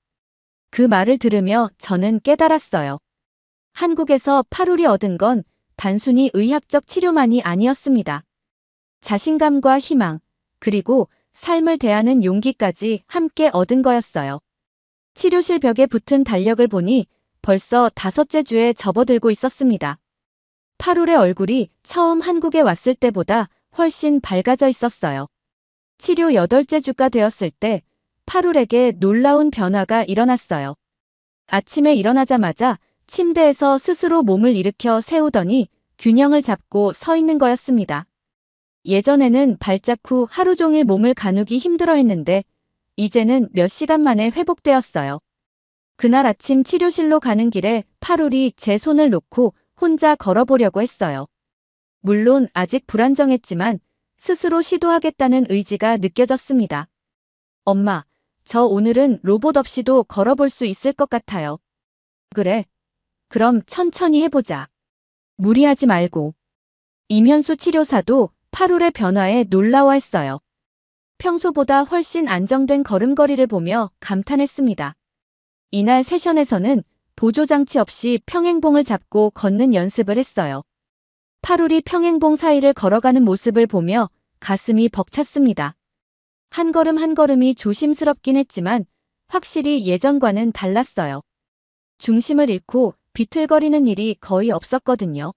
그 말을 들으며 저는 깨달았어요. 한국에서 파룰이 얻은 건 단순히 의학적 치료만이 아니었습니다. 자신감과 희망, 그리고 삶을 대하는 용기까지 함께 얻은 거였어요. 치료실 벽에 붙은 달력을 보니 벌써 5째 주에 접어들고 있었습니다. 파룰의 얼굴이 처음 한국에 왔을 때보다 훨씬 밝아져 있었어요. 치료 8째 주가 되었을 때 파룰에게 놀라운 변화가 일어났어요. 아침에 일어나자마자 침대에서 스스로 몸을 일으켜 세우더니 균형을 잡고 서 있는 거였습니다. 예전에는 발작 후 하루 종일 몸을 가누기 힘들어 했는데 이제는 몇 시간 만에 회복되었어요. 그날 아침 치료실로 가는 길에 파룰이 제 손을 놓고 혼자 걸어보려고 했어요. 물론 아직 불안정했지만 스스로 시도하겠다는 의지가 느껴졌습니다. 엄마, 저 오늘은 로봇 없이도 걸어볼 수 있을 것 같아요. 그래. 그럼 천천히 해보자. 무리하지 말고. 임현수 치료사도 파룰의 변화에 놀라워했어요. 평소보다 훨씬 안정된 걸음걸이를 보며 감탄했습니다. 이날 세션에서는 보조장치 없이 평행봉을 잡고 걷는 연습을 했어요. 파룰이 평행봉 사이를 걸어가는 모습을 보며 가슴이 벅찼습니다. 한 걸음 한 걸음이 조심스럽긴 했지만 확실히 예전과는 달랐어요. 중심을 잃고 비틀거리는 일이 거의 없었거든요.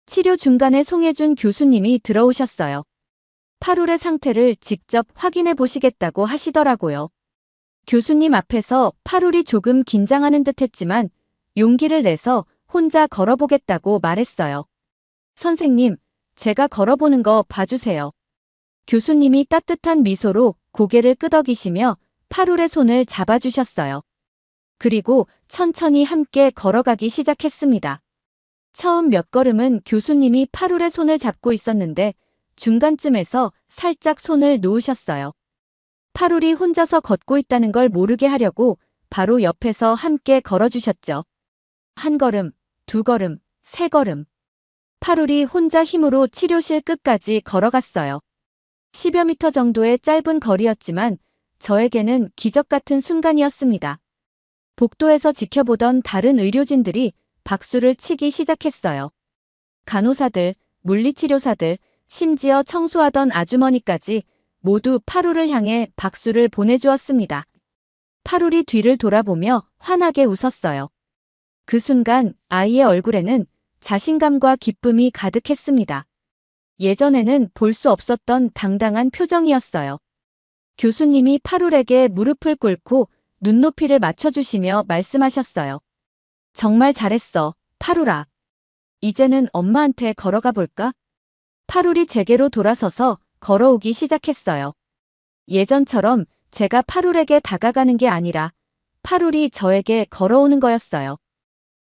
치료 중간에 송혜준 교수님이 들어오셨어요. 파룰의 상태를 직접 확인해 보시겠다고 하시더라고요. 교수님 앞에서 파룰이 조금 긴장하는 듯 했지만 용기를 내서 혼자 걸어보겠다고 말했어요. 선생님, 제가 걸어보는 거 봐주세요. 교수님이 따뜻한 미소로 고개를 끄덕이시며 파룰의 손을 잡아주셨어요. 그리고 천천히 함께 걸어가기 시작했습니다. 처음 몇 걸음은 교수님이 파룰의 손을 잡고 있었는데 중간쯤에서 살짝 손을 놓으셨어요. 파룰이 혼자서 걷고 있다는 걸 모르게 하려고 바로 옆에서 함께 걸어주셨죠. 한 걸음, 두 걸음, 세 걸음. 파룰이 혼자 힘으로 치료실 끝까지 걸어갔어요. 10여 미터 정도의 짧은 거리였지만 저에게는 기적 같은 순간이었습니다. 복도에서 지켜보던 다른 의료진들이 박수를 치기 시작했어요. 간호사들, 물리치료사들, 심지어 청소하던 아주머니까지 모두 파룰을 향해 박수를 보내주었습니다. 파룰이 뒤를 돌아보며 환하게 웃었어요. 그 순간 아이의 얼굴에는 자신감과 기쁨이 가득했습니다. 예전에는 볼 수 없었던 당당한 표정이었어요. 교수님이 파룰에게 무릎을 꿇고 눈높이를 맞춰주시며 말씀하셨어요. 정말 잘했어, 파룰아. 이제는 엄마한테 걸어가 볼까? 파룰이 제게로 돌아서서 걸어오기 시작했어요. 예전처럼 제가 파룰에게 다가가는 게 아니라 파룰이 저에게 걸어오는 거였어요.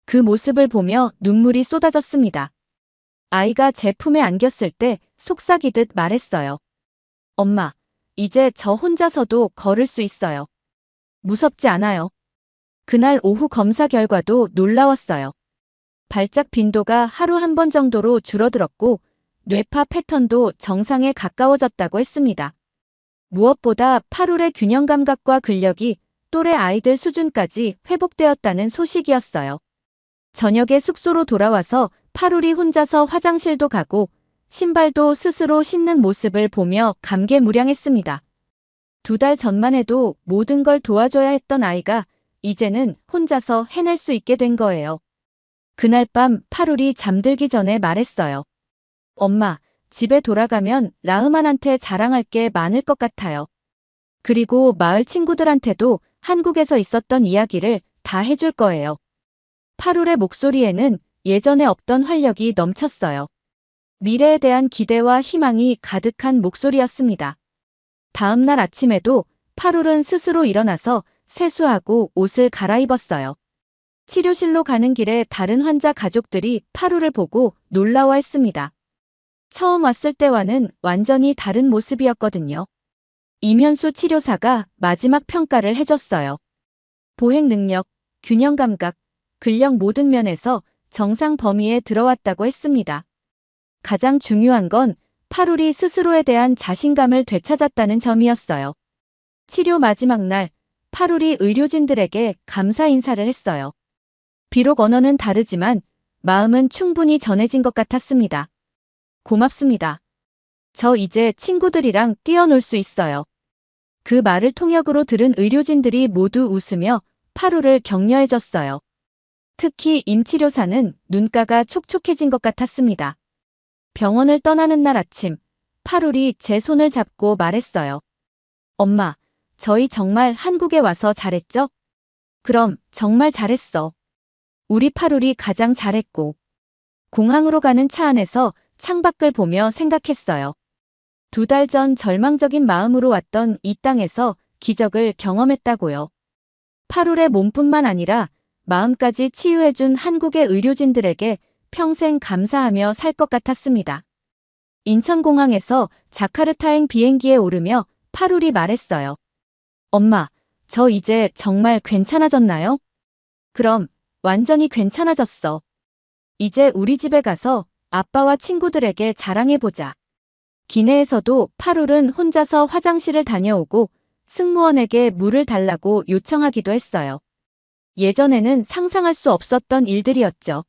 그 모습을 보며 눈물이 쏟아졌습니다. 아이가 제 품에 안겼을 때 속삭이듯 말했어요. 엄마, 이제 저 혼자서도 걸을 수 있어요. 무섭지 않아요. 그날 오후 검사 결과도 놀라웠어요. 발작 빈도가 하루 한 번 정도로 줄어들었고 뇌파 패턴도 정상에 가까워졌다고 했습니다. 무엇보다 파룰의 균형 감각과 근력이 또래 아이들 수준까지 회복되었다는 소식이었어요. 저녁에 숙소로 돌아와서 파룰이 혼자서 화장실도 가고 신발도 스스로 신는 모습을 보며 감개무량했습니다. 2달 전만 해도 모든 걸 도와줘야 했던 아이가 이제는 혼자서 해낼 수 있게 된 거예요. 그날 밤 파룰이 잠들기 전에 말했어요. 엄마, 집에 돌아가면 라흐만한테 자랑할 게 많을 것 같아요. 그리고 마을 친구들한테도 한국에서 있었던 이야기를 다 해줄 거예요. 파룰의 목소리에는 예전에 없던 활력이 넘쳤어요. 미래에 대한 기대와 희망이 가득한 목소리였습니다. 다음 날 아침에도 파룰은 스스로 일어나서 세수하고 옷을 갈아입었어요. 치료실로 가는 길에 다른 환자 가족들이 파룰을 보고 놀라워했습니다. 처음 왔을 때와는 완전히 다른 모습이었거든요. 임현수 치료사가 마지막 평가를 해줬어요. 보행 능력, 균형 감각, 근력 모든 면에서 정상 범위에 들어왔다고 했습니다. 가장 중요한 건 파룰이 스스로에 대한 자신감을 되찾았다는 점이었어요. 치료 마지막 날, 파룰이 의료진들에게 감사 인사를 했어요. 비록 언어는 다르지만 마음은 충분히 전해진 것 같았습니다. 고맙습니다. 저 이제 친구들이랑 뛰어놀 수 있어요. 그 말을 통역으로 들은 의료진들이 모두 웃으며 파룰을 격려해줬어요. 특히 임치료사는 눈가가 촉촉해진 것 같았습니다. 병원을 떠나는 날 아침, 파룰이 제 손을 잡고 말했어요. 엄마, 저희 정말 한국에 와서 잘했죠? 그럼 정말 잘했어. 우리 파룰이 가장 잘했고. 공항으로 가는 차 안에서 창밖을 보며 생각했어요. 2달 전 절망적인 마음으로 왔던 이 땅에서 기적을 경험했다고요. 파룰의 몸뿐만 아니라 마음까지 치유해준 한국의 의료진들에게 평생 감사하며 살 것 같았습니다. 인천공항에서 자카르타행 비행기에 오르며 파룰이 말했어요. 엄마, 저 이제 정말 괜찮아졌나요? 그럼 완전히 괜찮아졌어. 이제 우리 집에 가서 아빠와 친구들에게 자랑해보자. 기내에서도 파룰은 혼자서 화장실을 다녀오고 승무원에게 물을 달라고 요청하기도 했어요. 예전에는 상상할 수 없었던 일들이었죠.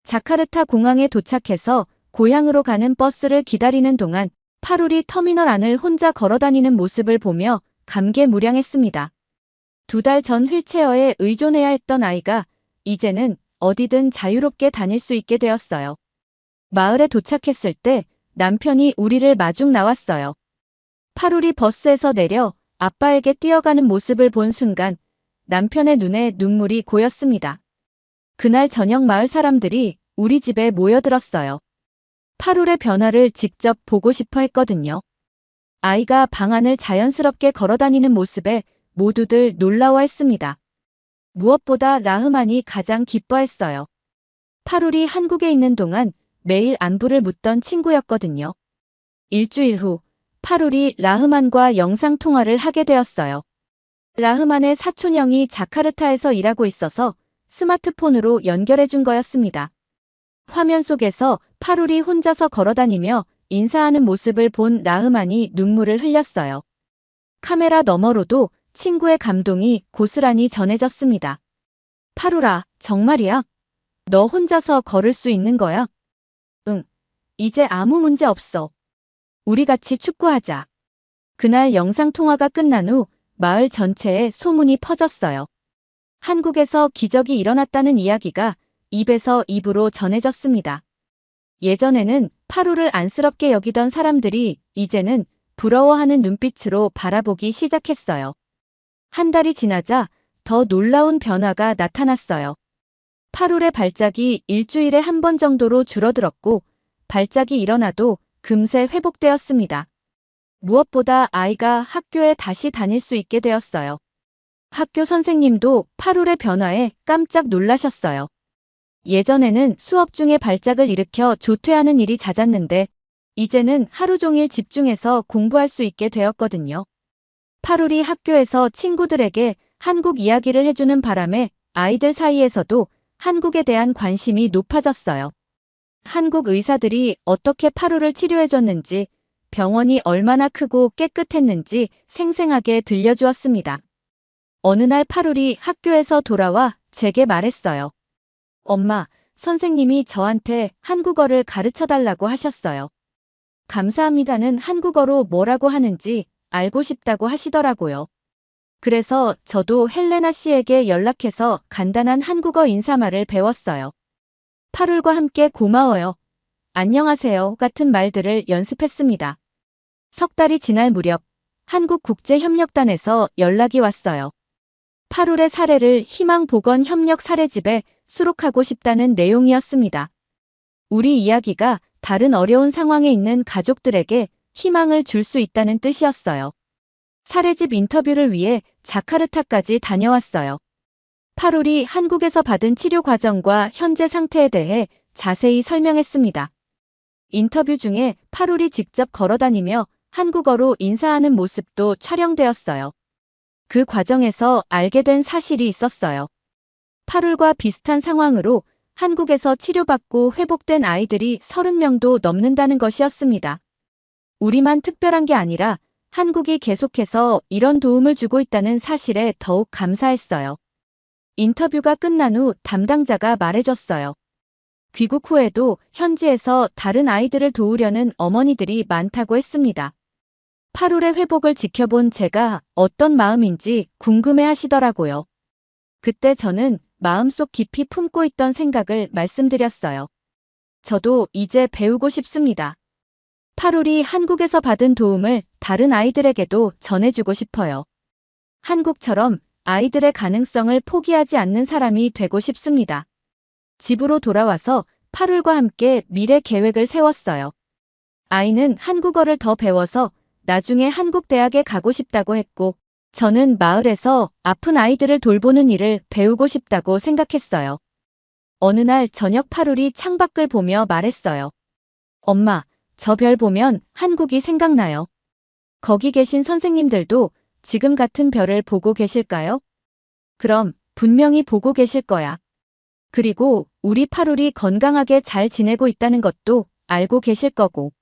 자카르타 공항에 도착해서 고향으로 가는 버스를 기다리는 동안 파룰이 터미널 안을 혼자 걸어다니는 모습을 보며 감개무량했습니다. 2달 전 휠체어에 의존해야 했던 아이가 이제는 어디든 자유롭게 다닐 수 있게 되었어요. 마을에 도착했을 때 남편이 우리를 마중 나왔어요. 파룰이 버스에서 내려 아빠에게 뛰어가는 모습을 본 순간 남편의 눈에 눈물이 고였습니다. 그날 저녁 마을 사람들이 우리 집에 모여들었어요. 파룰의 변화를 직접 보고 싶어 했거든요. 아이가 방 안을 자연스럽게 걸어다니는 모습에 모두들 놀라워했습니다. 무엇보다 라흐만이 가장 기뻐했어요. 파룰이 한국에 있는 동안 매일 안부를 묻던 친구였거든요. 일주일 후 파룰이 라흐만과 영상통화를 하게 되었어요. 라흐만의 사촌형이 자카르타에서 일하고 있어서 스마트폰으로 연결해 준 거였습니다. 화면 속에서 파룰이 혼자서 걸어다니며 인사하는 모습을 본 라흐만이 눈물을 흘렸어요. 카메라 너머로도 친구의 감동이 고스란히 전해졌습니다. 파룰아, 정말이야? 너 혼자서 걸을 수 있는 거야? 응. 이제 아무 문제 없어. 우리 같이 축구하자. 그날 영상통화가 끝난 후 마을 전체에 소문이 퍼졌어요. 한국에서 기적이 일어났다는 이야기가 입에서 입으로 전해졌습니다. 예전에는 파루를 안쓰럽게 여기던 사람들이 이제는 부러워하는 눈빛으로 바라보기 시작했어요. 한 달이 지나자 더 놀라운 변화가 나타났어요. 파룰의 발작이 일주일에 한 번 정도로 줄어들었고 발작이 일어나도 금세 회복되었습니다. 무엇보다 아이가 학교에 다시 다닐 수 있게 되었어요. 학교 선생님도 파룰의 변화에 깜짝 놀라셨어요. 예전에는 수업 중에 발작을 일으켜 조퇴하는 일이 잦았는데 이제는 하루 종일 집중해서 공부할 수 있게 되었거든요. 파룰이 학교에서 친구들에게 한국 이야기를 해주는 바람에 아이들 사이에서도 한국에 대한 관심이 높아졌어요. 한국 의사들이 어떻게 파룰을 치료해줬는지, 병원이 얼마나 크고 깨끗했는지 생생하게 들려주었습니다. 어느 날 파룰이 학교에서 돌아와 제게 말했어요. 엄마, 선생님이 저한테 한국어를 가르쳐달라고 하셨어요. 감사합니다는 한국어로 뭐라고 하는지 알고 싶다고 하시더라고요. 그래서 저도 헬레나 씨에게 연락해서 간단한 한국어 인사말을 배웠어요. 파룰과 함께 고마워요. 안녕하세요 같은 말들을 연습했습니다. 석 달이 지날 무렵 한국국제협력단에서 연락이 왔어요. 파룰의 사례를 희망보건협력 사례집에 수록하고 싶다는 내용이었습니다. 우리 이야기가 다른 어려운 상황에 있는 가족들에게 희망을 줄 수 있다는 뜻이었어요. 사례집 인터뷰를 위해 자카르타까지 다녀왔어요. 파룰이 한국에서 받은 치료 과정과 현재 상태에 대해 자세히 설명했습니다. 인터뷰 중에 파룰이 직접 걸어다니며 한국어로 인사하는 모습도 촬영되었어요. 그 과정에서 알게 된 사실이 있었어요. 파룰과 비슷한 상황으로 한국에서 치료받고 회복된 아이들이 30명도 넘는다는 것이었습니다. 우리만 특별한 게 아니라 한국이 계속해서 이런 도움을 주고 있다는 사실에 더욱 감사했어요. 인터뷰가 끝난 후 담당자가 말해줬어요. 귀국 후에도 현지에서 다른 아이들을 도우려는 어머니들이 많다고 했습니다. 파룰의 회복을 지켜본 제가 어떤 마음인지 궁금해 하시더라고요. 그때 저는 마음속 깊이 품고 있던 생각을 말씀드렸어요. 저도 이제 배우고 싶습니다. 파룰이 한국에서 받은 도움을 다른 아이들에게도 전해주고 싶어요. 한국처럼 아이들의 가능성을 포기하지 않는 사람이 되고 싶습니다. 집으로 돌아와서 파룰과 함께 미래 계획을 세웠어요. 아이는 한국어를 더 배워서 나중에 한국 대학에 가고 싶다고 했고, 저는 마을에서 아픈 아이들을 돌보는 일을 배우고 싶다고 생각했어요. 어느 날 저녁 파룰이 창밖을 보며 말했어요. 엄마, 저 별 보면 한국이 생각나요. 거기 계신 선생님들도 지금 같은 별을 보고 계실까요? 그럼 분명히 보고 계실 거야. 그리고 우리 파룰이 건강하게 잘 지내고 있다는 것도 알고 계실 거고.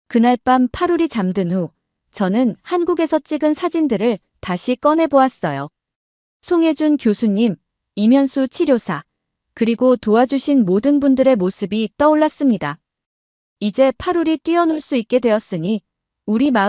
그날 밤 파룰이 잠든 후 저는 한국에서 찍은 사진들을 다시 꺼내보았어요. 송혜준 교수님, 이면수 치료사, 그리고 도와주신 모든 분들의 모습이 떠올랐습니다. 이제 파룰이 뛰어놀 수 있게 되었으니 우리 마을